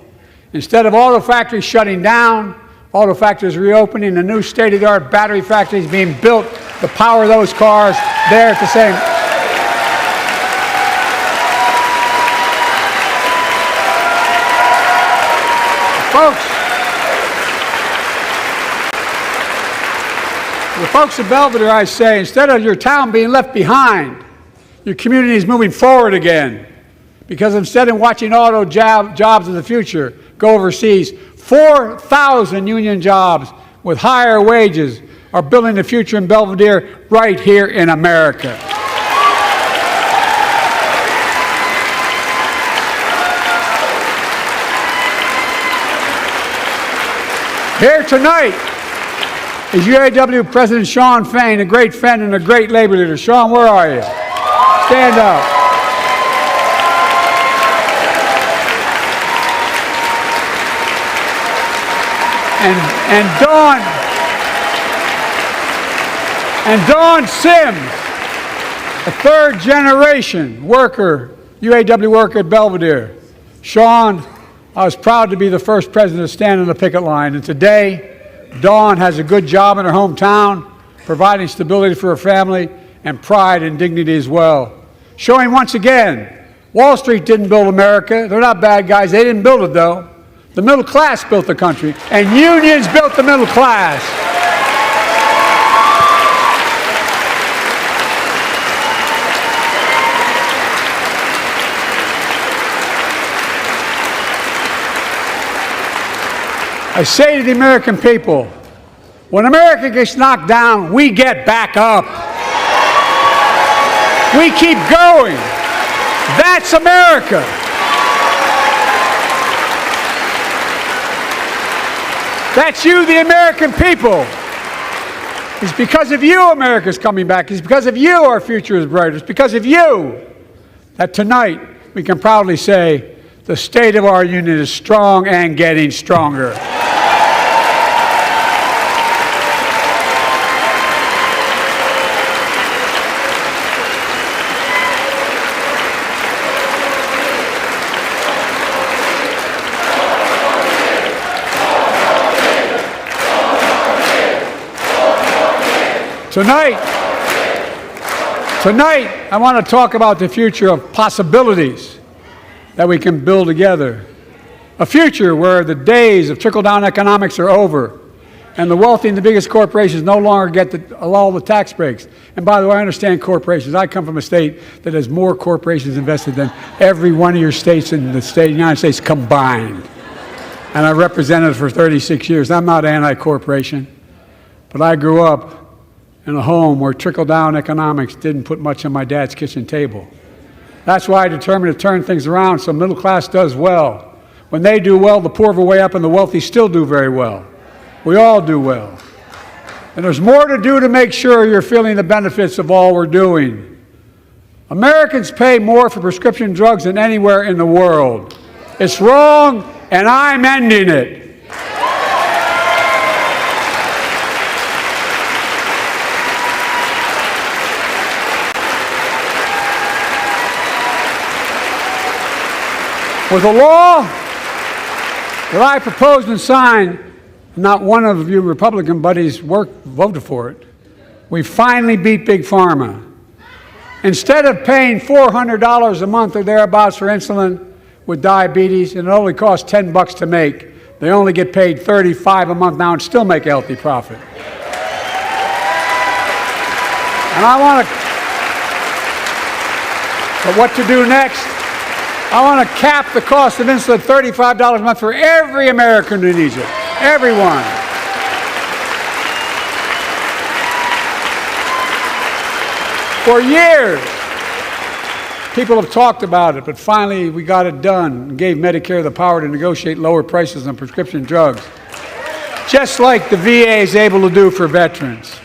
Instead of auto factories shutting down, auto factories reopening, and new state-of-the-art battery factories being built to power those cars there at the same. The folks of Belvedere, I say, instead of your town being left behind, your community is moving forward again. Because instead of watching auto jobs in the future go overseas, 4,000 union jobs with higher wages, are building the future in Belvedere right here in America. Here tonight is UAW President Shawn Fain, a great friend and a great labor leader. Shawn, where are you? Stand up. And Dawn Sims, a third-generation worker, UAW worker at Belvedere. Shawn, I was proud to be the first president to stand on the picket line, and today, Dawn has a good job in her hometown, providing stability for her family and pride and dignity as well. Showing once again, Wall Street didn't build America. They're not bad guys. They didn't build it, though. The middle class built the country, and unions built the middle class. I say to the American people, when America gets knocked down, we get back up. We keep going. That's America. That's you, the American people. It's because of you America's coming back. It's because of you our future is bright. It's because of you that tonight we can proudly say the state of our union is strong and getting stronger. Tonight, I want to talk about the future of possibilities that we can build together. A future where the days of trickle-down economics are over and the wealthy and the biggest corporations no longer get all the tax breaks. And by the way, I understand corporations. I come from a state that has more corporations invested than every one of your states in the United States combined. And I represented it for 36 years. I'm not anti-corporation, but I grew up in a home where trickle-down economics didn't put much on my dad's kitchen table. That's why I determined to turn things around so middle class does well. When they do well, the poor are way up and the wealthy still do very well. We all do well. And there's more to do to make sure you're feeling the benefits of all we're doing. Americans pay more for prescription drugs than anywhere in the world. It's wrong, and I'm ending it. With a law that I proposed and signed, not one of you Republican buddies voted for it, we finally beat Big Pharma. Instead of paying $400 a month or thereabouts for insulin with diabetes, and it only costs $10 to make, they only get paid $35 a month now and still make a healthy profit. And but what to do next? I want to cap the cost of insulin at $35 a month for every American who needs it. Everyone. For years, people have talked about it, but finally we got it done and gave Medicare the power to negotiate lower prices on prescription drugs, just like the VA is able to do for veterans.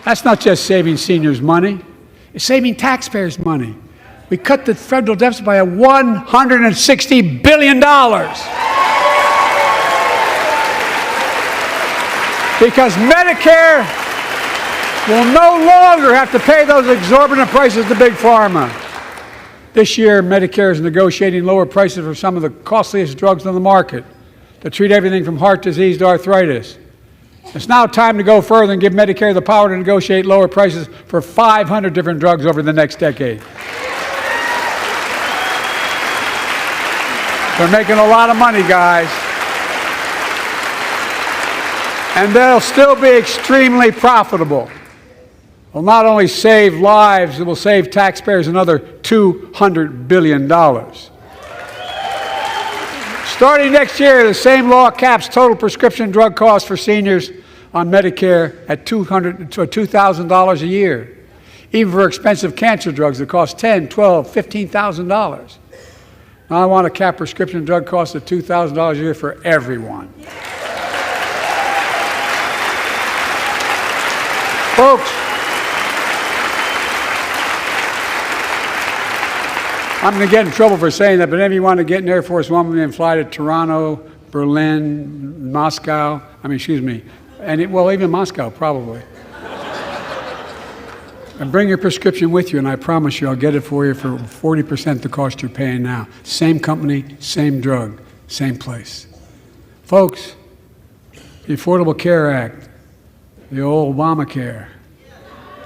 That's not just saving seniors money, it's saving taxpayers money. We cut the federal deficit by $160 billion. Because Medicare will no longer have to pay those exorbitant prices to Big Pharma. This year, Medicare is negotiating lower prices for some of the costliest drugs on the market to treat everything from heart disease to arthritis. It's now time to go further and give Medicare the power to negotiate lower prices for 500 different drugs over the next decade. They're making a lot of money, guys. And they'll still be extremely profitable. Will not only save lives, it will save taxpayers another $200 billion. Starting next year, the same law caps total prescription drug costs for seniors on Medicare at $200 to $2,000 a year, even for expensive cancer drugs that cost $10,000, $12,000, $15,000. Now I want to cap prescription drug costs at $2,000 a year for everyone. Folks, I'm going to get in trouble for saying that, but if you want to get an Air Force One and fly to Toronto, Berlin, Moscow, well, even Moscow, probably. And bring your prescription with you, and I promise you I'll get it for you for 40% the cost you're paying now. Same company, same drug, same place. Folks, the Affordable Care Act, the old Obamacare,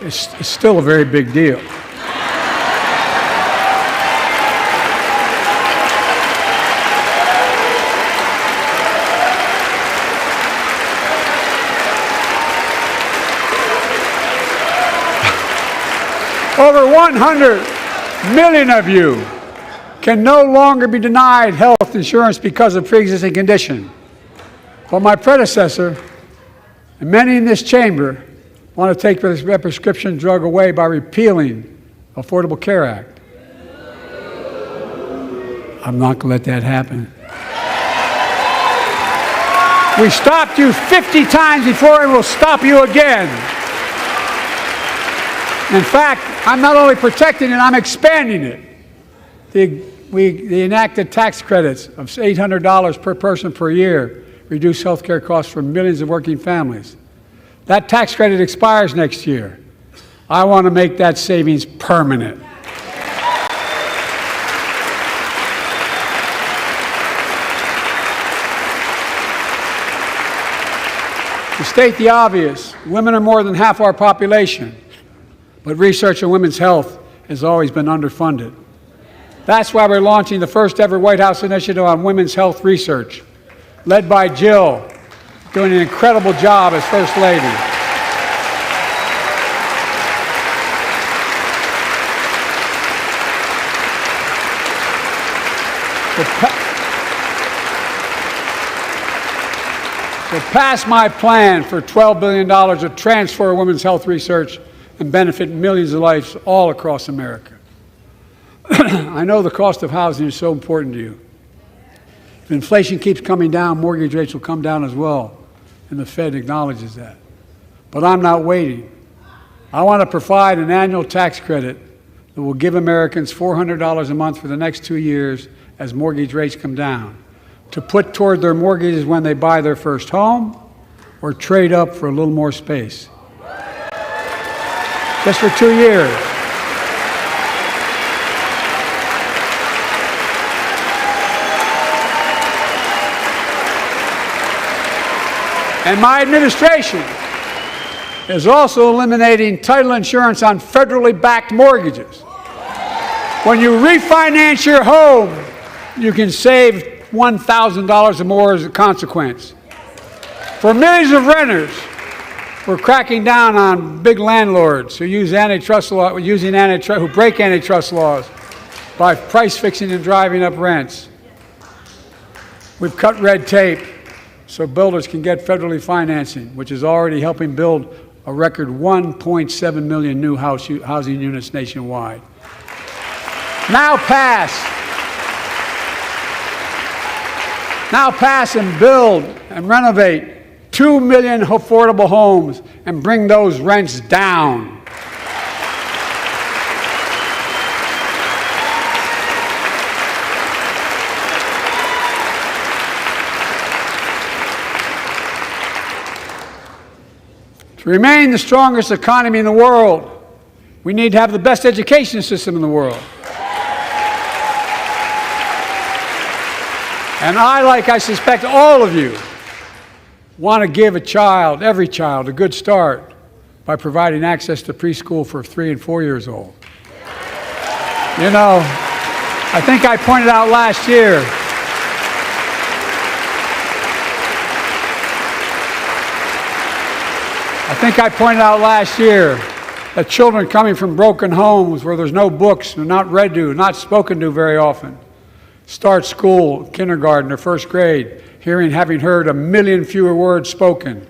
is still a very big deal. Over 100 million of you can no longer be denied health insurance because of pre-existing condition. But my predecessor, and many in this chamber, want to take this prescription drug away by repealing the Affordable Care Act. I'm not going to let that happen. We stopped you 50 times before, and we'll stop you again. In fact, I'm not only protecting it, I'm expanding it. We enacted tax credits of $800 per person per year, reduce health care costs for millions of working families. That tax credit expires next year. I want to make that savings permanent. To state the obvious, women are more than half our population. But research on women's health has always been underfunded. That's why we're launching the first ever White House initiative on women's health research, led by Jill, doing an incredible job as First Lady. So pass my plan for $12 billion to transfer women's health research and benefit millions of lives all across America. I know the cost of housing is so important to you. If inflation keeps coming down, mortgage rates will come down as well, and the Fed acknowledges that. But I'm not waiting. I want to provide an annual tax credit that will give Americans $400 a month for the next 2 years as mortgage rates come down, to put toward their mortgages when they buy their first home or trade up for a little more space. Just for 2 years. And my administration is also eliminating title insurance on federally backed mortgages. When you refinance your home, you can save $1,000 or more as a consequence. For millions of renters, we're cracking down on big landlords who use antitrust law, who break antitrust laws by price fixing and driving up rents. We've cut red tape so builders can get federally financing, which is already helping build a record 1.7 million new housing units nationwide. Now pass and build and renovate 2 million affordable homes and bring those rents down. To remain the strongest economy in the world, we need to have the best education system in the world. And I suspect all of you, want to give every child, a good start by providing access to preschool for 3 and 4 years old. You know, I think I pointed out last year, that children coming from broken homes where there's no books, they're not read to, not spoken to very often, start school, kindergarten or first grade, having heard 1 million fewer words spoken.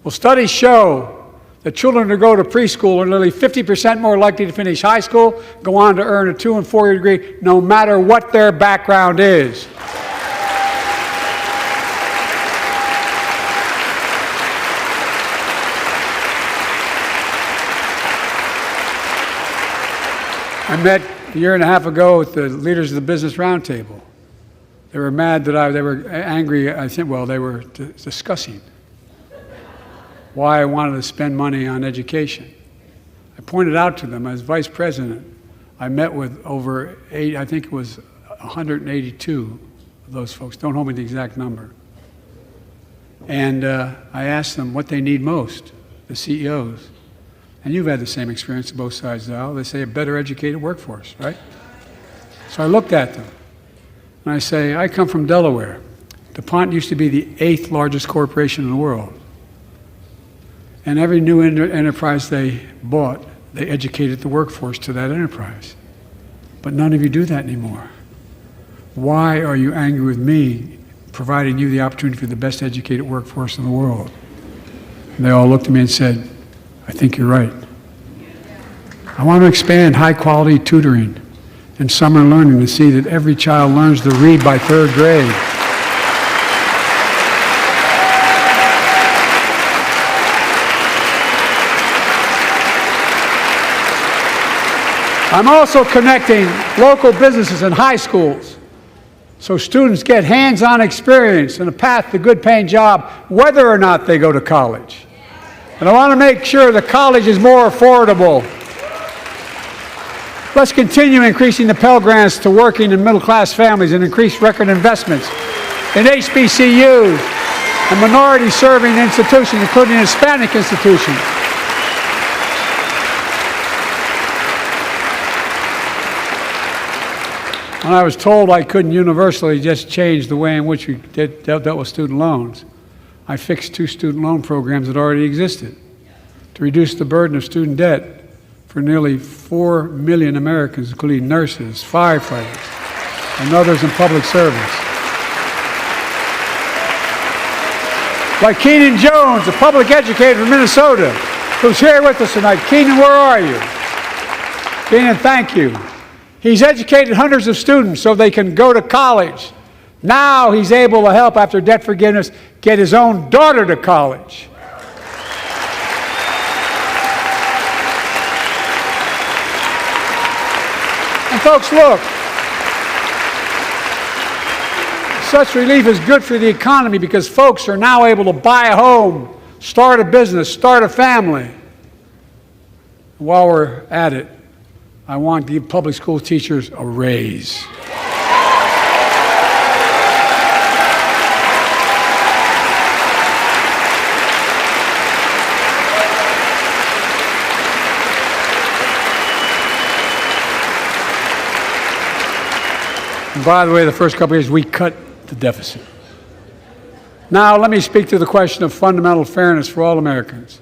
Well, studies show that children who go to preschool are nearly 50% more likely to finish high school, go on to earn a 2- and 4-year degree, no matter what their background is. I met a year and a half ago with the leaders of the Business Roundtable. They were mad that they were angry, I think, well, they were discussing why I wanted to spend money on education. I pointed out to them, as vice president, I met with over I think it was 182 of those folks. Don't hold me to the exact number. And I asked them what they need most, the CEOs. And you've had the same experience on both sides of the aisle. They say a better educated workforce, right? So I looked at them, and I say, I come from Delaware. DuPont used to be the 8th largest corporation in the world. And every new enterprise they bought, they educated the workforce to that enterprise. But none of you do that anymore. Why are you angry with me providing you the opportunity for the best educated workforce in the world? And they all looked at me and said, I think you're right. I want to expand high-quality tutoring and summer learning to see that every child learns to read by 3rd grade. I'm also connecting local businesses and high schools so students get hands-on experience and a path to a good-paying job whether or not they go to college. And I want to make sure that college is more affordable. Let's continue increasing the Pell Grants to working and middle-class families and increase record investments in HBCUs and minority-serving institutions, including Hispanic institutions. When I was told I couldn't universally just change the way in which we dealt with student loans, I fixed 2 student loan programs that already existed to reduce the burden of student debt for nearly 4 million Americans, including nurses, firefighters, and others in public service. Like Keenan Jones, a public educator from Minnesota, who's here with us tonight. Keenan, where are you? Keenan, thank you. He's educated hundreds of students so they can go to college. Now he's able to help, after debt forgiveness, get his own daughter to college. And folks, look, such relief is good for the economy because folks are now able to buy a home, start a business, start a family. While we're at it, I want to give public school teachers a raise. And by the way, the first couple of years, we cut the deficit. Now, let me speak to the question of fundamental fairness for all Americans.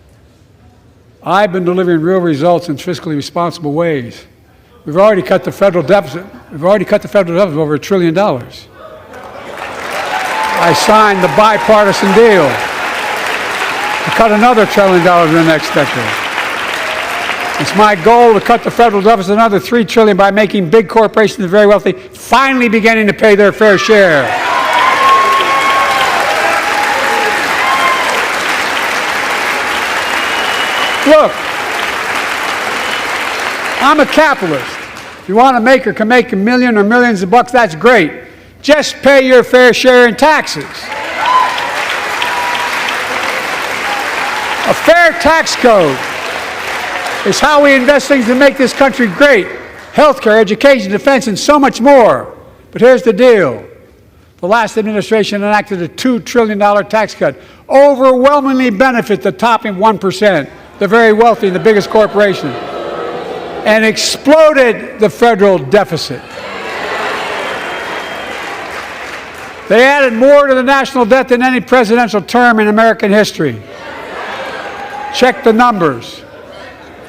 I've been delivering real results in fiscally responsible ways. We've already cut the federal deficit. We've already cut the federal deficit over $1 trillion. I signed the bipartisan deal to cut another $1 trillion in the next decade. It's my goal to cut the federal deficit another $3 trillion by making big corporations and the very wealthy finally beginning to pay their fair share. Look, I'm a capitalist. If you want to make or can make $1 million or millions of bucks, that's great. Just pay your fair share in taxes. A fair tax code is how we invest things to make this country great. Healthcare, education, defense, and so much more. But here's the deal. The last administration enacted a $2 trillion tax cut, overwhelmingly benefit the top 1%, the very wealthy and the biggest corporation, and exploded the federal deficit. They added more to the national debt than any presidential term in American history. Check the numbers.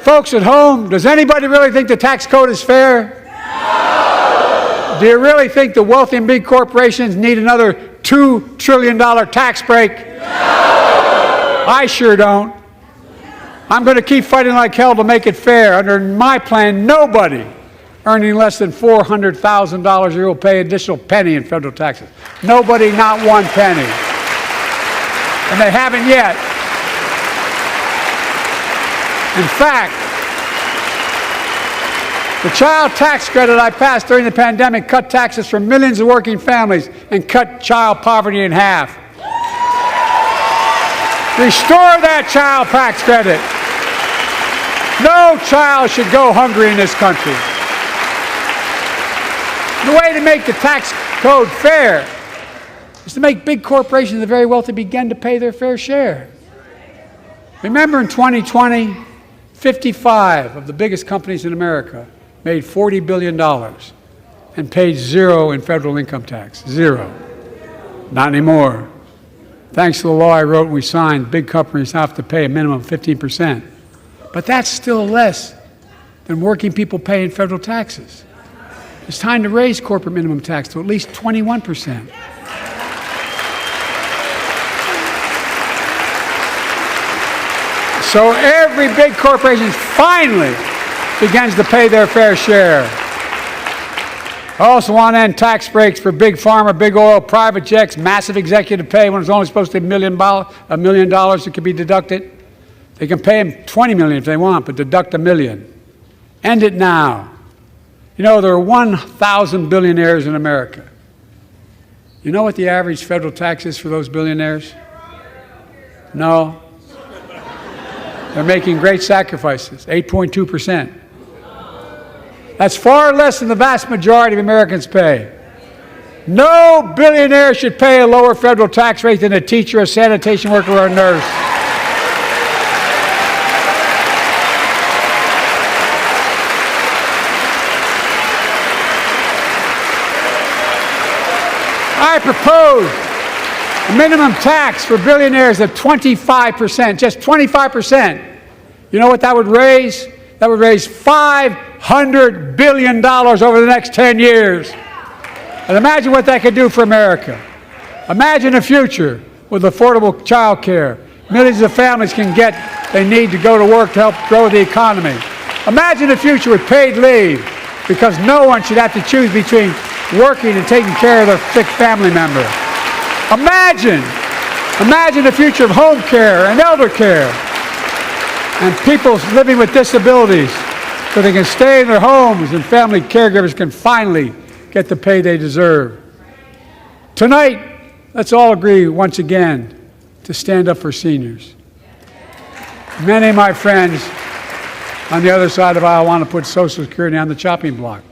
Folks at home, does anybody really think the tax code is fair? No. Do you really think the wealthy and big corporations need another $2 trillion tax break? No. I sure don't. I'm going to keep fighting like hell to make it fair. Under my plan, nobody earning less than $400,000 a year will pay an additional penny in federal taxes. Nobody, not one penny. And they haven't yet. In fact, the child tax credit I passed during the pandemic cut taxes for millions of working families and cut child poverty in half. Restore that child tax credit. No child should go hungry in this country. The way to make the tax code fair is to make big corporations and the very wealthy begin to pay their fair share. Remember in 2020, 55 of the biggest companies in America made $40 billion and paid zero in federal income tax. Zero. Not anymore. Thanks to the law I wrote and we signed, big companies have to pay a minimum of 15%. But that's still less than working people pay in federal taxes. It's time to raise corporate minimum tax to at least 21%. So every big corporation finally begins to pay their fair share. I also want to end tax breaks for big pharma, big oil, private jets, massive executive pay when it's only supposed to be $1 million that could be deducted. They can pay them $20 million if they want, but deduct $1 million. End it now. You know, there are 1,000 billionaires in America. You know what the average federal tax is for those billionaires? No. They're making great sacrifices, 8.2%. That's far less than the vast majority of Americans pay. No billionaire should pay a lower federal tax rate than a teacher, a sanitation worker, or a nurse. I propose a minimum tax for billionaires of 25%, just 25%. You know what that would raise? That would raise $500 billion over the next 10 years. And imagine what that could do for America. Imagine a future with affordable child care. Millions of families can get they need to go to work to help grow the economy. Imagine a future with paid leave, because no one should have to choose between working and taking care of their sick family member. Imagine a future of home care and elder care, and people living with disabilities so they can stay in their homes and family caregivers can finally get the pay they deserve. Tonight, let's all agree once again to stand up for seniors. Many of my friends on the other side of the aisle want to put Social Security on the chopping block.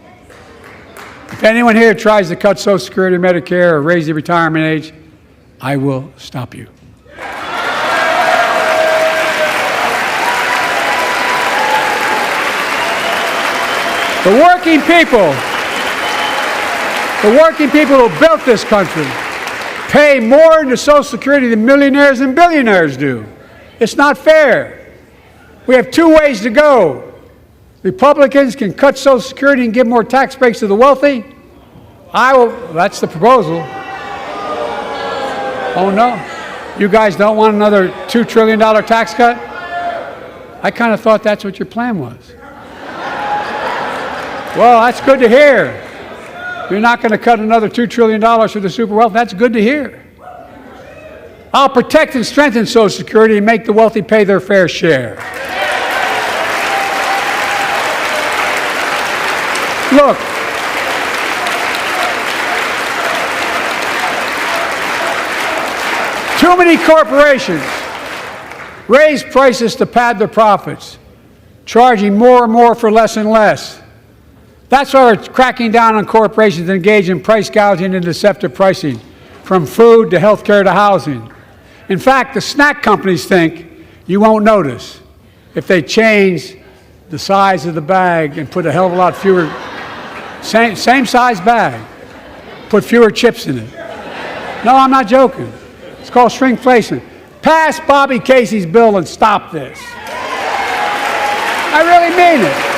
If anyone here tries to cut Social Security or Medicare or raise the retirement age, I will stop you. The working people who built this country pay more into Social Security than millionaires and billionaires do. It's not fair. We have two ways to go. Republicans can cut Social Security and give more tax breaks to the wealthy. That's the proposal. Oh no, you guys don't want another $2 trillion tax cut? I kind of thought that's what your plan was. Well, that's good to hear. You're not going to cut another $2 trillion for the super wealthy. That's good to hear. I'll protect and strengthen Social Security and make the wealthy pay their fair share. Look, too many corporations raise prices to pad their profits, charging more and more for less and less. That's why we're cracking down on corporations that engage in price gouging and deceptive pricing, from food to health care to housing. In fact, the snack companies think you won't notice if they change the size of the bag and put a hell of a lot fewer, same size bag, put fewer chips in it. No, I'm not joking. It's called shrinkflation. Pass Bobby Casey's bill and stop this. I really mean it.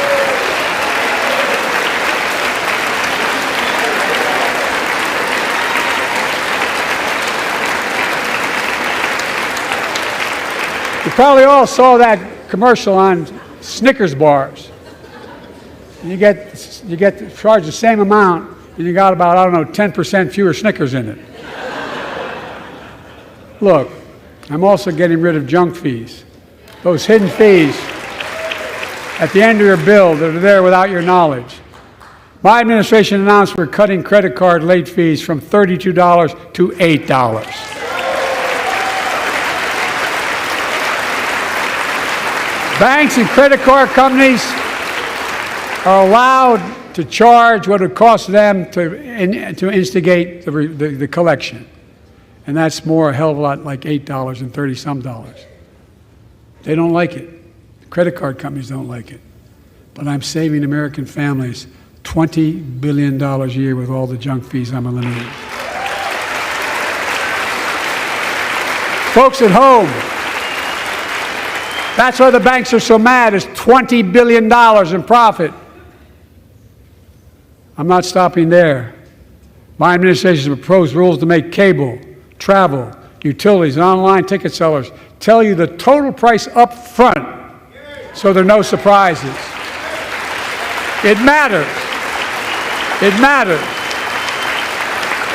probably all saw that commercial on Snickers bars. You get charged the same amount, and you got about, I don't know, 10% fewer Snickers in it. Look, I'm also getting rid of junk fees. Those hidden fees at the end of your bill that are there without your knowledge. My administration announced we're cutting credit card late fees from $32 to $8. Banks and credit card companies are allowed to charge what it costs them to instigate the collection. And that's more, a hell of a lot, like $8 and 30-some dollars. They don't like it. Credit card companies don't like it. But I'm saving American families $20 billion a year with all the junk fees I'm eliminating. Folks at home, that's why the banks are so mad. It's $20 billion in profit. I'm not stopping there. My administration has proposed rules to make cable, travel, utilities, and online ticket sellers tell you the total price up front so there are no surprises. It matters. It matters.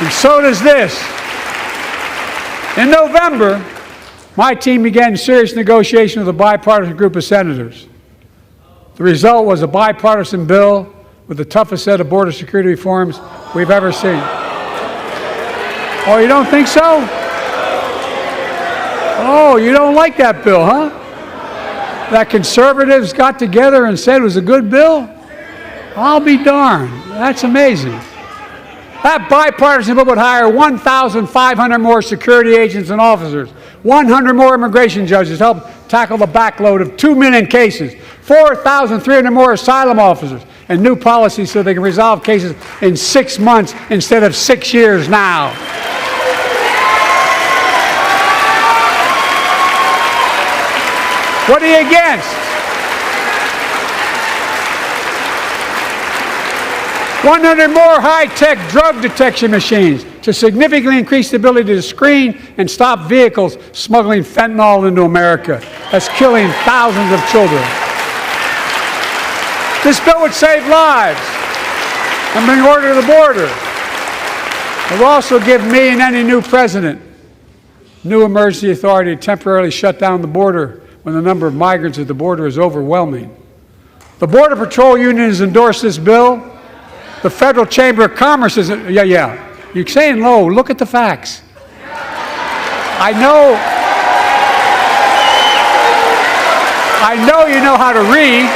And so does this. In November, my team began serious negotiation with a bipartisan group of senators. The result was a bipartisan bill with the toughest set of border security reforms we've ever seen. Oh, you don't think so? Oh, you don't like that bill, huh? That conservatives got together and said it was a good bill? I'll be darned. That's amazing. That bipartisan bill would hire 1,500 more security agents and officers, 100 more immigration judges to help tackle the backload of 2 million cases, 4,300 more asylum officers, and new policies so they can resolve cases in 6 months instead of 6 years now. What are you against? 100 more high-tech drug detection machines to significantly increase the ability to screen and stop vehicles smuggling fentanyl into America. That's killing thousands of children. This bill would save lives and bring order to the border. It will also give me and any new president new emergency authority to temporarily shut down the border when the number of migrants at the border is overwhelming. The Border Patrol Union has endorsed this bill. The Federal Chamber of Commerce is, yeah. You're saying low. Look at the facts. I know you know how to read.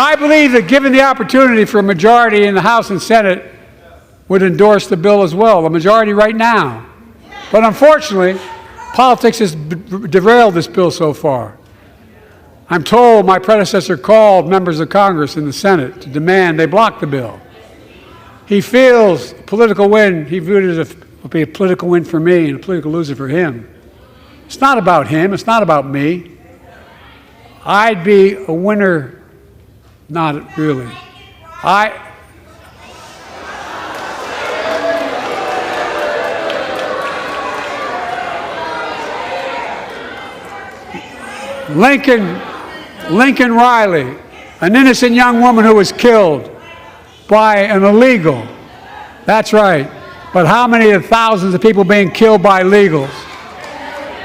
I believe that given the opportunity for a majority in the House and Senate would endorse the bill as well, a majority right now. But unfortunately, politics has derailed this bill so far. I'm told my predecessor called members of Congress in the Senate to demand they block the bill. He feels a political win, he viewed it as a political win for me and a political loser for him. It's not about him, it's not about me. I'd be a winner, not really. Lincoln Riley, an innocent young woman who was killed by an illegal. That's right. But how many of thousands of people being killed by illegals?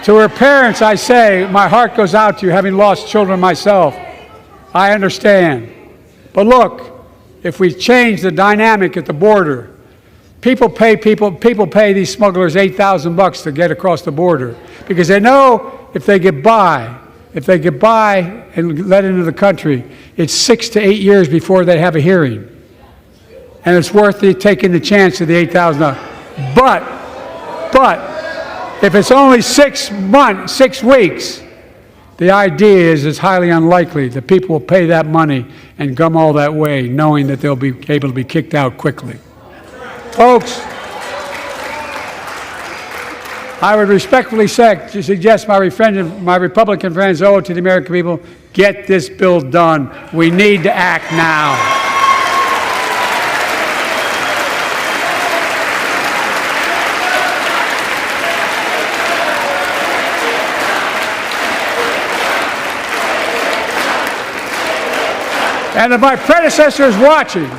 To her parents, I say, my heart goes out to you, having lost children myself. I understand. But look, if we change the dynamic at the border, people pay these smugglers $8,000 to get across the border because they know if they get by and let into the country, it's 6 to 8 years before they have a hearing. And it's worth taking the chance of the $8,000. But if it's only 6 weeks, the idea is it's highly unlikely that people will pay that money and come all that way knowing that they'll be able to be kicked out quickly. Folks, I would respectfully suggest my Republican friends owe it to the American people, get this bill done. We need to act now. And if my predecessor is watching,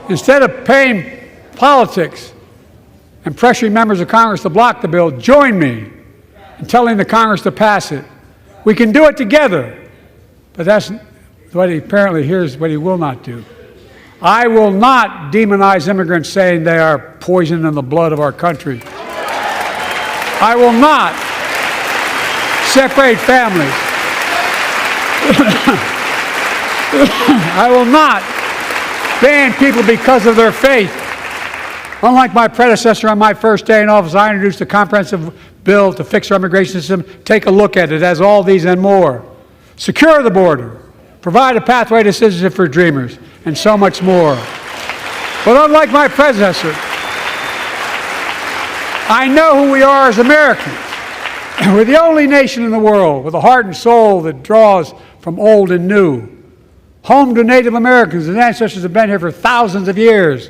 instead of paying politics and pressuring members of Congress to block the bill, join me in telling the Congress to pass it. We can do it together. But that's what he apparently here's what he will not do. I will not demonize immigrants saying they are poison in the blood of our country. I will not separate families. I will not ban people because of their faith. Unlike my predecessor on my first day in office, I introduced a comprehensive bill to fix our immigration system. Take a look at it. It has all these and more. Secure the border. Provide a pathway to citizenship for dreamers, and so much more. But unlike my predecessor, I know who we are as Americans. We're the only nation in the world with a heart and soul that draws from old and new. Home to Native Americans, whose ancestors have been here for thousands of years.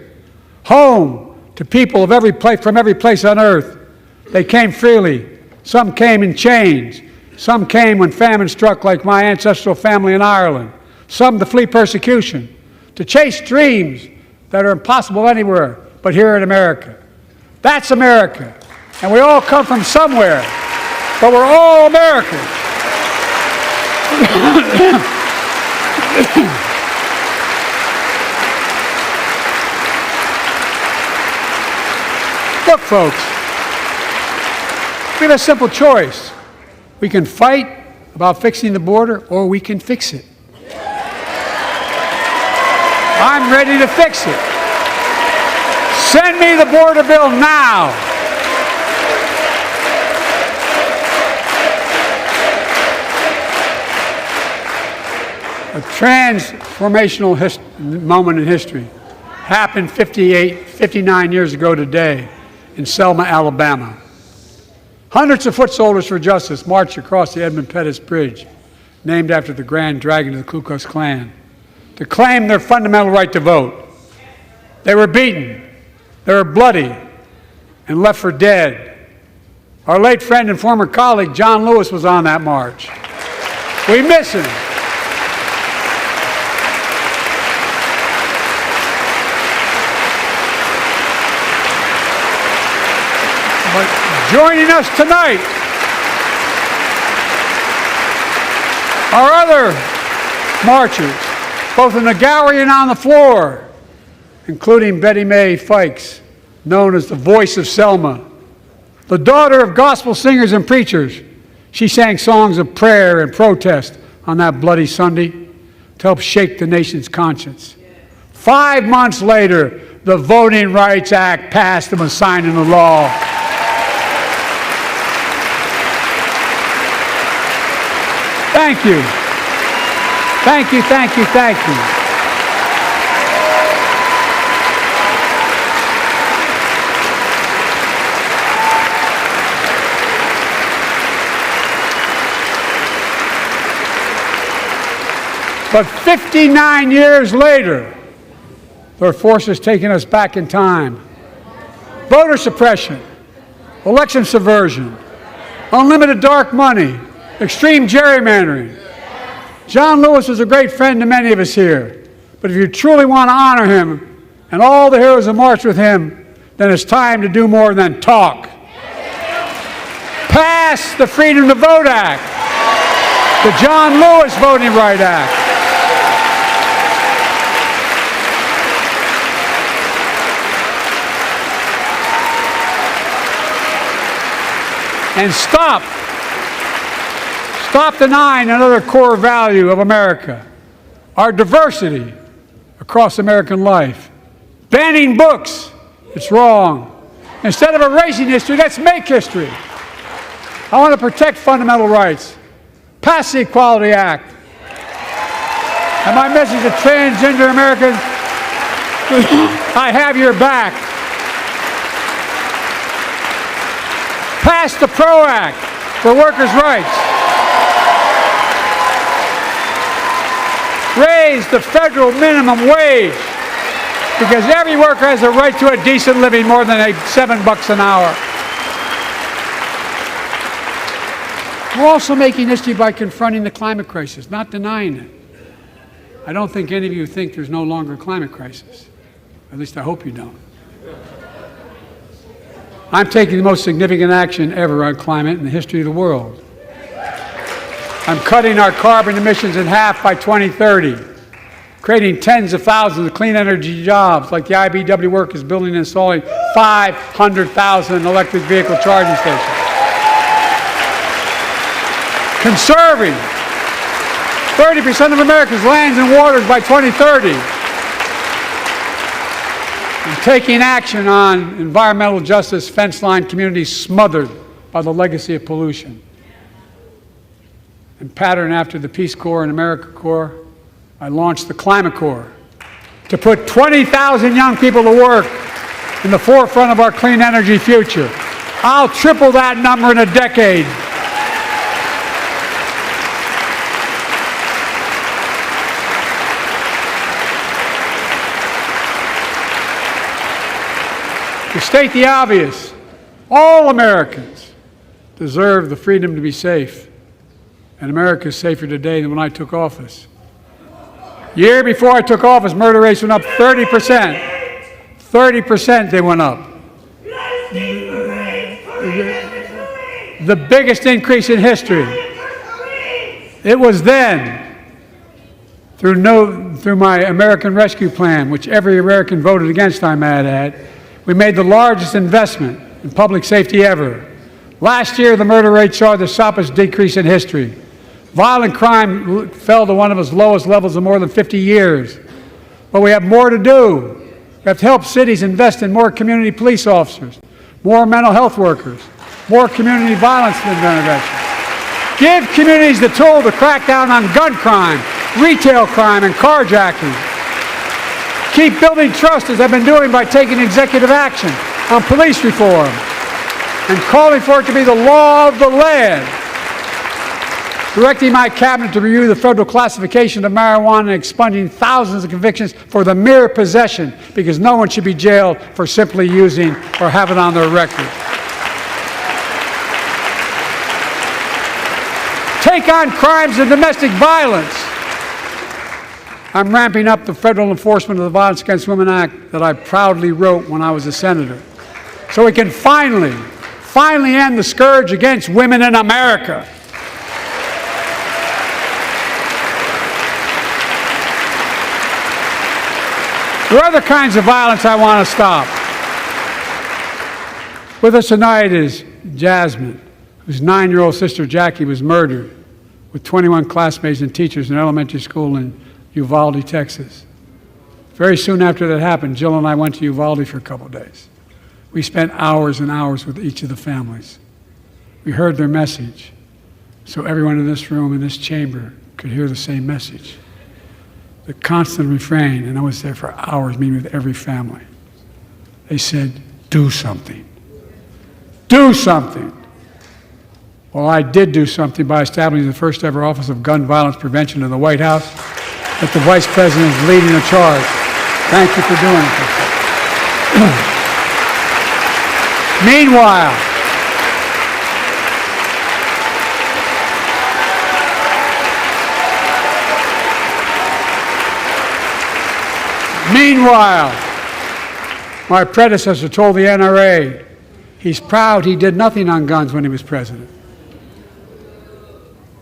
Home to people of every place, from every place on earth. They came freely. Some came in chains. Some came when famine struck, like my ancestral family in Ireland. Some to flee persecution, to chase dreams that are impossible anywhere but here in America. That's America. And we all come from somewhere, but we're all Americans. Look, folks, we have a simple choice. We can fight about fixing the border, or we can fix it. I'm ready to fix it. Send me the border bill now. A transformational moment in history happened 59 years ago today in Selma, Alabama. Hundreds of foot soldiers for justice marched across the Edmund Pettus Bridge, named after the Grand Dragon of the Ku Klux Klan, to claim their fundamental right to vote. They were beaten, they were bloody, and left for dead. Our late friend and former colleague, John Lewis, was on that march. We miss him. But joining us tonight are other marchers, both in the gallery and on the floor, including Betty Mae Fikes, known as the voice of Selma. The daughter of gospel singers and preachers, she sang songs of prayer and protest on that bloody Sunday to help shake the nation's conscience. 5 months later, the Voting Rights Act passed and was signed into law. Thank you. Thank you, thank you, thank you. But 59 years later, there are forces taking us back in time. Voter suppression, election subversion, unlimited dark money, extreme gerrymandering. John Lewis was a great friend to many of us here. But if you truly want to honor him and all the heroes who marched with him, then it's time to do more than talk. Pass the Freedom to Vote Act, the John Lewis Voting Rights Act. And stop denying another core value of America, our diversity across American life. Banning books, it's wrong. Instead of erasing history, let's make history. I want to protect fundamental rights. Pass the Equality Act. And my message to transgender Americans, I have your back. Pass the PRO Act for workers' rights. Raise the federal minimum wage, because every worker has a right to a decent living, more than $7 an hour. We're also making history by confronting the climate crisis, not denying it. I don't think any of you think there's no longer a climate crisis. At least I hope you don't. I'm taking the most significant action ever on climate in the history of the world. I'm cutting our carbon emissions in half by 2030, creating tens of thousands of clean energy jobs like the IBEW work is building and installing 500,000 electric vehicle charging stations. Conserving 30% of America's lands and waters by 2030. And taking action on environmental justice fence line communities smothered by the legacy of pollution. And patterned after the Peace Corps and AmeriCorps, I launched the Climate Corps to put 20,000 young people to work in the forefront of our clean energy future. I'll triple that number in a decade. To state the obvious, all Americans deserve the freedom to be safe. And America is safer today than when I took office. Year before I took office, murder rates went up 30%. 30% they went up. The biggest increase in history. It was then, through my American Rescue Plan, which every American voted against, I might add, we made the largest investment in public safety ever. Last year, the murder rate saw the sharpest decrease in history. Violent crime fell to one of its lowest levels in more than 50 years. But we have more to do. We have to help cities invest in more community police officers, more mental health workers, more community violence intervention. Give communities the tool to crack down on gun crime, retail crime, and carjacking. Keep building trust, as I've been doing by taking executive action on police reform and calling for it to be the law of the land. Directing my cabinet to review the federal classification of marijuana and expunging thousands of convictions for the mere possession, because no one should be jailed for simply using or have it on their record. Take on crimes of domestic violence. I'm ramping up the federal enforcement of the Violence Against Women Act that I proudly wrote when I was a senator, so we can finally end the scourge against women in America. There are other kinds of violence I want to stop. With us tonight is Jasmine, whose 9-year-old sister Jackie was murdered with 21 classmates and teachers in an elementary school in Uvalde, Texas. Very soon after that happened, Jill and I went to Uvalde for a couple of days. We spent hours and hours with each of the families. We heard their message, so everyone in this room, in this chamber, could hear the same message. The constant refrain, and I was there for hours meeting with every family. They said, do something. Do something. Well, I did do something by establishing the first ever Office of Gun Violence Prevention in the White House, that the Vice President is leading the charge. Thank you for doing it. Meanwhile, my predecessor told the NRA he's proud he did nothing on guns when he was president.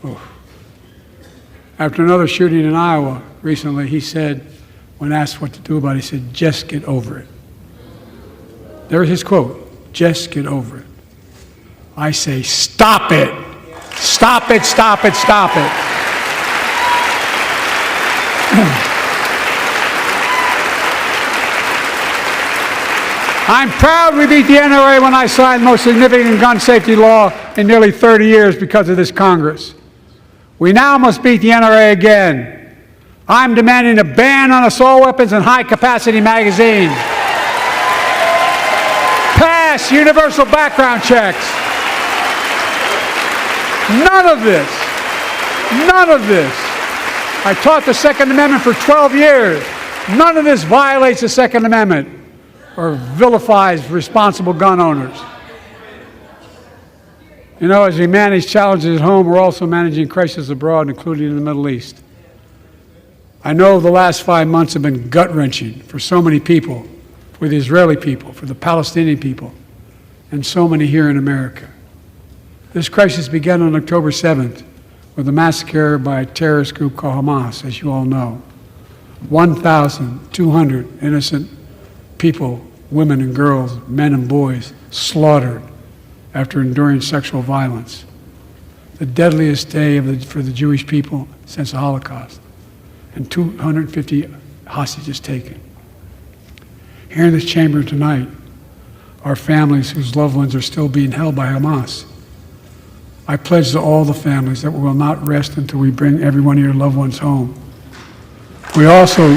Oh. After another shooting in Iowa recently, he said, when asked what to do about it, he said, just get over it. There's his quote, just get over it. I say, stop it. Stop it, stop it, stop it. I'm proud we beat the NRA when I signed the most significant gun safety law in nearly 30 years because of this Congress. We now must beat the NRA again. I'm demanding a ban on assault weapons and high-capacity magazines. Pass universal background checks. None of this. I taught the Second Amendment for 12 years. None of this violates the Second Amendment or vilifies responsible gun owners. You know, as we manage challenges at home, we're also managing crises abroad, including in the Middle East. I know the last 5 months have been gut-wrenching for so many people, for the Israeli people, for the Palestinian people, and so many here in America. This crisis began on October 7th with a massacre by a terrorist group called Hamas, as you all know. 1,200 innocent people, women and girls, men and boys, slaughtered after enduring sexual violence. The deadliest day for the Jewish people since the Holocaust, and 250 hostages taken. Here in this chamber tonight are families whose loved ones are still being held by Hamas. I pledge to all the families that we will not rest until we bring every one of your loved ones home. We also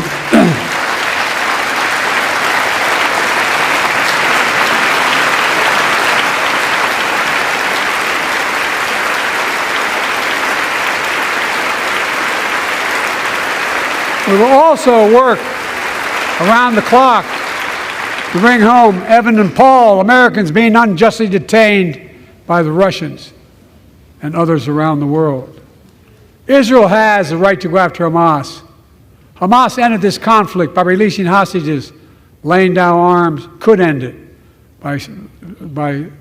we will also work around the clock to bring home Evan and Paul, Americans being unjustly detained by the Russians and others around the world. Israel has the right to go after Hamas. Hamas ended this conflict by releasing hostages, laying down arms, could end it by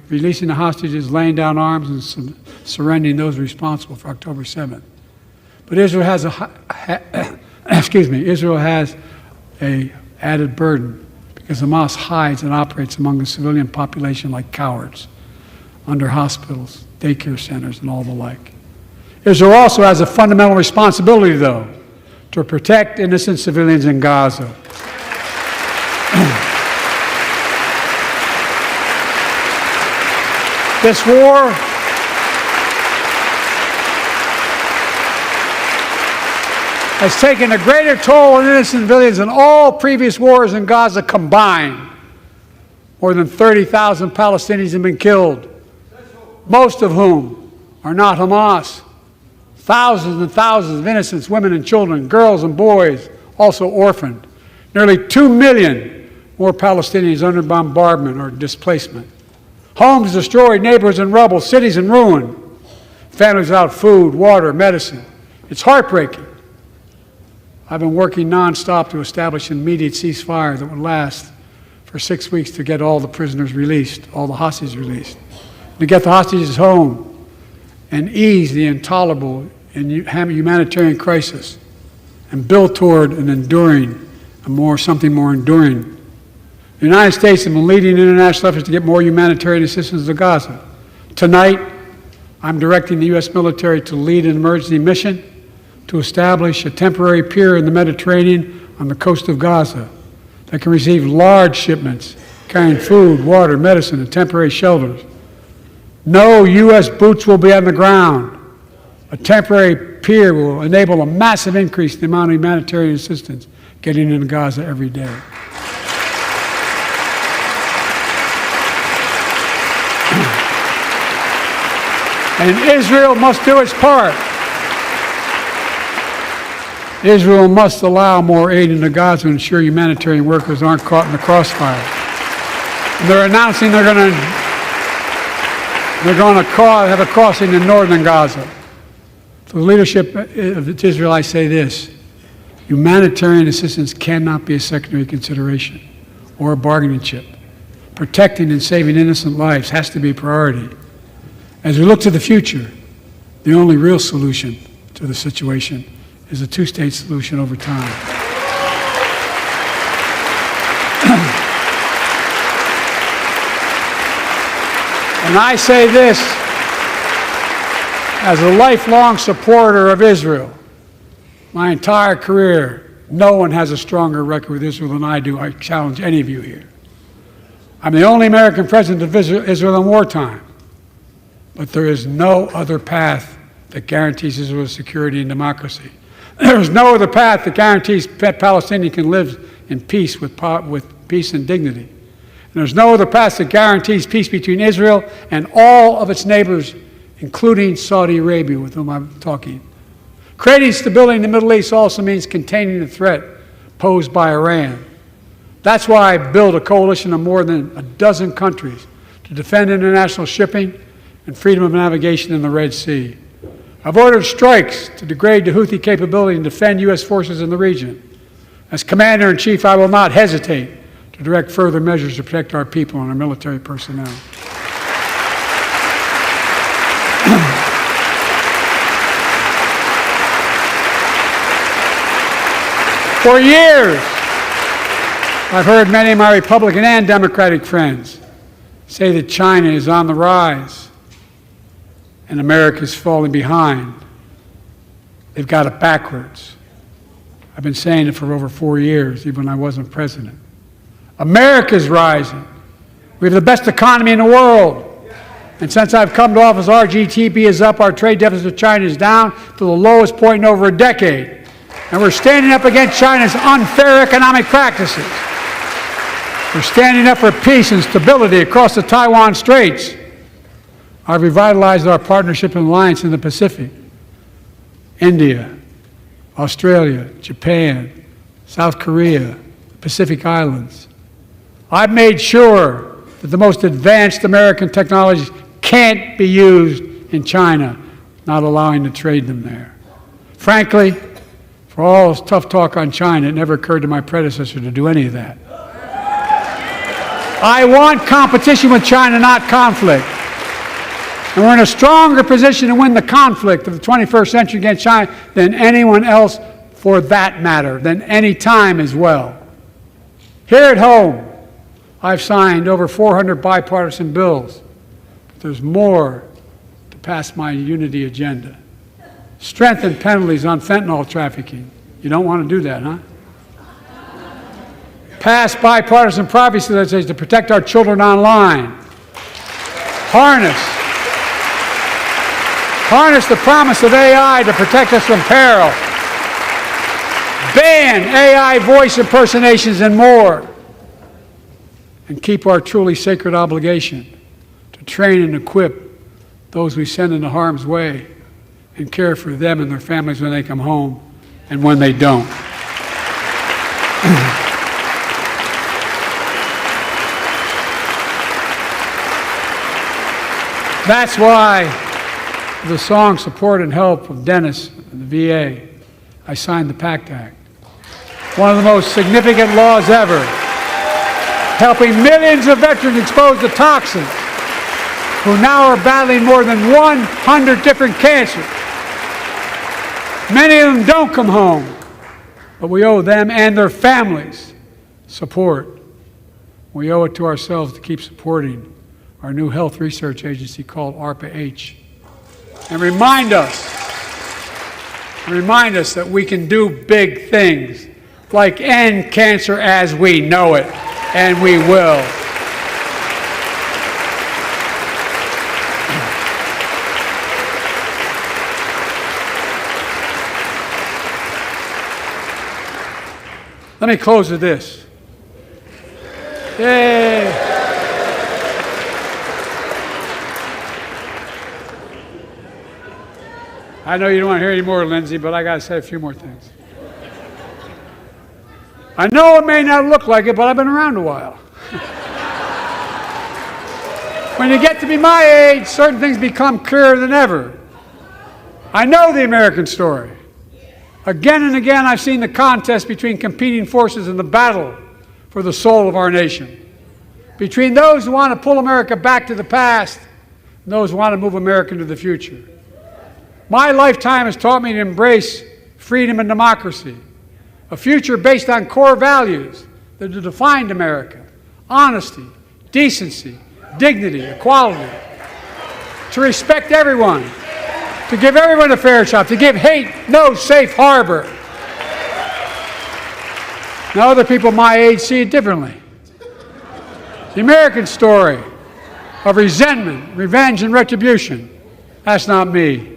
releasing the hostages, laying down arms, and surrendering those responsible for October 7th. But Israel has Israel has an added burden because Hamas hides and operates among the civilian population like cowards, under hospitals, daycare centers, and all the like. Israel also has a fundamental responsibility, though, to protect innocent civilians in Gaza. This war has taken a greater toll on innocent civilians than all previous wars in Gaza combined. More than 30,000 Palestinians have been killed, most of whom are not Hamas. Thousands and thousands of innocent women and children, girls and boys, also orphaned. Nearly 2 million more Palestinians under bombardment or displacement. Homes destroyed, neighborhoods in rubble, cities in ruin. Families without food, water, medicine. It's heartbreaking. I've been working nonstop to establish an immediate ceasefire that would last for 6 weeks to get all the prisoners released, all the hostages released, to get the hostages home and ease the intolerable and humanitarian crisis and build toward an enduring, something more enduring. The United States has been leading international efforts to get more humanitarian assistance to Gaza. Tonight, I'm directing the U.S. military to lead an emergency mission to establish a temporary pier in the Mediterranean on the coast of Gaza that can receive large shipments carrying food, water, medicine, and temporary shelters. No U.S. boots will be on the ground. A temporary pier will enable a massive increase in the amount of humanitarian assistance getting into Gaza every day. And Israel must do its part. Israel must allow more aid into Gaza to ensure humanitarian workers aren't caught in the crossfire. And they're announcing they're going to have a crossing in northern Gaza. To the leadership of Israel, I say this: humanitarian assistance cannot be a secondary consideration or a bargaining chip. Protecting and saving innocent lives has to be a priority. As we look to the future, the only real solution to the situation is a two-state solution over time. And I say this as a lifelong supporter of Israel. My entire career, no one has a stronger record with Israel than I do. I challenge any of you here. I'm the only American president of Israel in wartime. But there is no other path that guarantees Israel's security and democracy. There is no other path that guarantees Palestinians can live in peace with peace and dignity. And there's no other path that guarantees peace between Israel and all of its neighbors, including Saudi Arabia, with whom I'm talking. Creating stability in the Middle East also means containing the threat posed by Iran. That's why I built a coalition of more than a dozen countries to defend international shipping and freedom of navigation in the Red Sea. I've ordered strikes to degrade the Houthi capability and defend U.S. forces in the region. As Commander-in-Chief, I will not hesitate to direct further measures to protect our people and our military personnel. For years, I've heard many of my Republican and Democratic friends say that China is on the rise and America's falling behind. They've got it backwards. I've been saying it for over 4 years, even when I wasn't president. America's rising. We have the best economy in the world. And since I've come to office, our GDP is up, our trade deficit with China is down to the lowest point in over a decade. And we're standing up against China's unfair economic practices. We're standing up for peace and stability across the Taiwan Straits. I've revitalized our partnership and alliance in the Pacific. India, Australia, Japan, South Korea, the Pacific Islands. I've made sure that the most advanced American technologies can't be used in China, not allowing to trade them there. Frankly, for all this tough talk on China, it never occurred to my predecessor to do any of that. I want competition with China, not conflict. And we're in a stronger position to win the conflict of the 21st century against China than anyone else, for that matter, than any time as well. Here at home, I've signed over 400 bipartisan bills, but there's more to pass my unity agenda. Strengthen penalties on fentanyl trafficking. You don't want to do that, huh? Pass bipartisan privacy legislation to protect our children online. Harness the promise of AI to protect us from peril. Ban AI voice impersonations and more. And keep our truly sacred obligation to train and equip those we send into harm's way and care for them and their families when they come home and when they don't. That's why, with the strong support and help of Dennis and the VA, I signed the PACT Act, one of the most significant laws ever, helping millions of veterans exposed to toxins who now are battling more than 100 different cancers. Many of them don't come home, but we owe them and their families support. We owe it to ourselves to keep supporting our new health research agency called ARPA-H, and remind us that we can do big things, like end cancer as we know it, and we will. Let me close with this. Yay! I know you don't want to hear any more, Lindsay, but I got to say a few more things. I know it may not look like it, but I've been around a while. When you get to be my age, certain things become clearer than ever. I know the American story. Again and again, I've seen the contest between competing forces in the battle for the soul of our nation. Between those who want to pull America back to the past and those who want to move America into the future. My lifetime has taught me to embrace freedom and democracy, a future based on core values that have defined America: honesty, decency, dignity, equality, to respect everyone, to give everyone a fair shot, to give hate no safe harbor. Now, other people my age see it differently. The American story of resentment, revenge, and retribution, that's not me.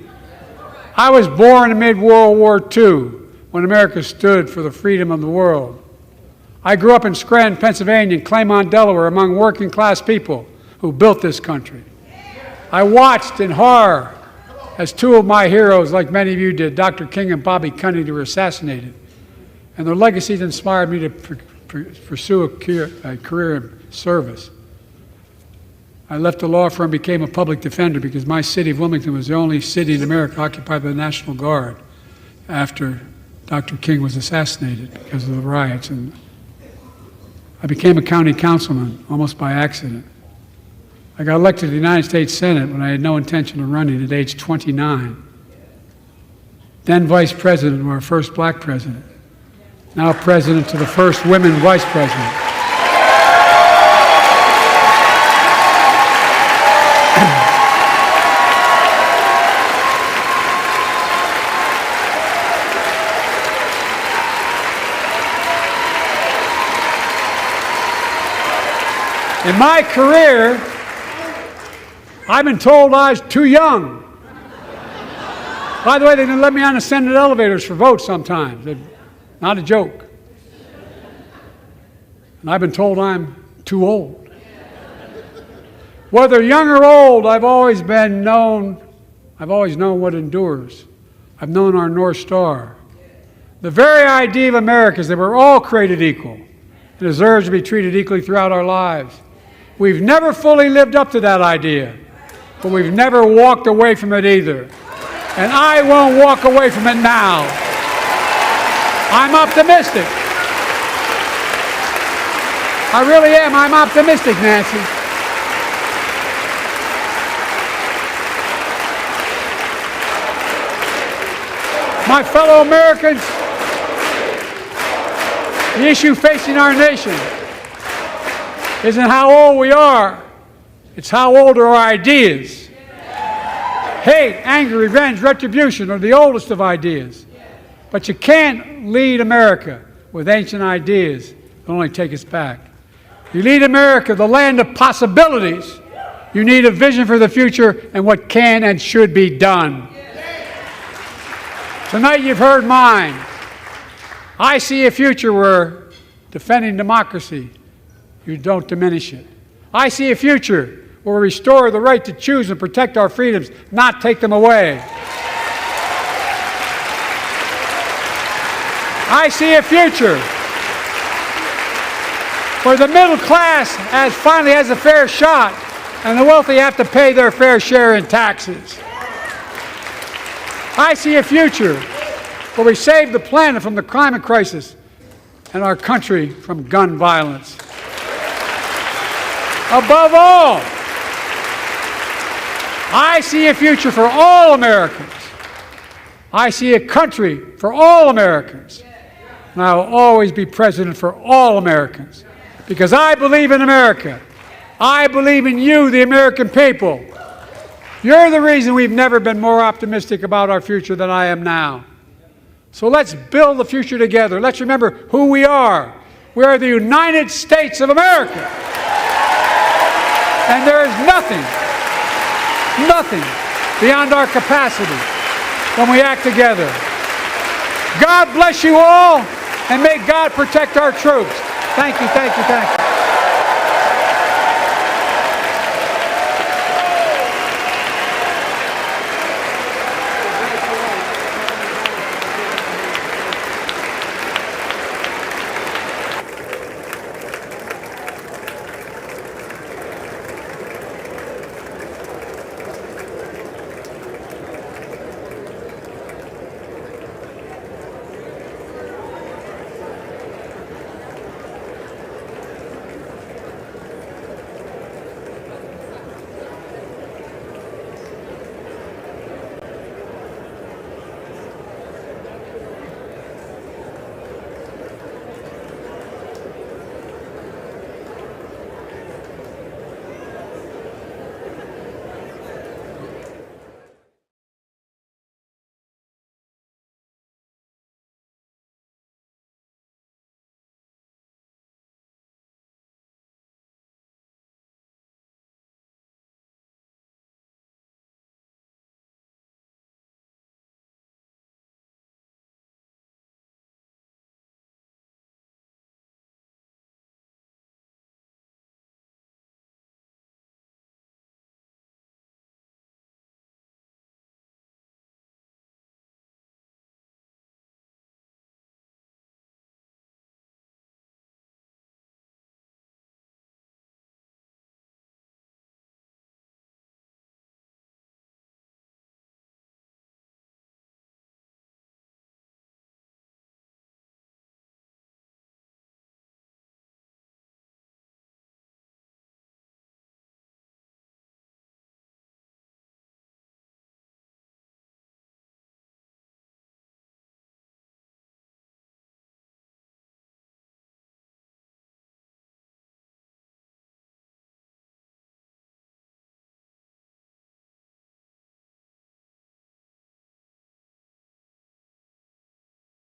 I was born amid World War II, when America stood for the freedom of the world. I grew up in Scranton, Pennsylvania, and Claymont, Delaware, among working-class people who built this country. I watched in horror as two of my heroes, like many of you did, Dr. King and Bobby Kennedy, were assassinated. And their legacies inspired me to pursue a career in service. I left the law firm, became a public defender because my city of Wilmington was the only city in America occupied by the National Guard after Dr. King was assassinated because of the riots. And I became a county councilman almost by accident. I got elected to the United States Senate when I had no intention of running at age 29. Then vice president of our first black president. Now president to the first women vice president. In my career, I've been told I was too young. By the way, they didn't let me on the Senate elevators for votes sometimes. Not a joke. And I've been told I'm too old. Whether young or old, I've always known what endures. I've known our North Star. The very idea of America is that we're all created equal and deserves to be treated equally throughout our lives. We've never fully lived up to that idea, but we've never walked away from it either. And I won't walk away from it now. I'm optimistic. I really am. I'm optimistic, Nancy. My fellow Americans, the issue facing our nation isn't how old we are, it's how old are our ideas. Hate, anger, revenge, retribution are the oldest of ideas. But you can't lead America with ancient ideas that only take us back. You lead America, the land of possibilities. You need a vision for the future and what can and should be done. Tonight you've heard mine. I see a future where defending democracy, you don't diminish it. I see a future where we restore the right to choose and protect our freedoms, not take them away. I see a future where the middle class finally has a fair shot and the wealthy have to pay their fair share in taxes. I see a future where we save the planet from the climate crisis and our country from gun violence. Above all, I see a future for all Americans. I see a country for all Americans. And I will always be president for all Americans because I believe in America. I believe in you, the American people. You're the reason we've never been more optimistic about our future than I am now. So let's build the future together. Let's remember who we are. We are the United States of America. And there is nothing beyond our capacity when we act together. God bless you all, and may God protect our troops. Thank you, thank you, thank you.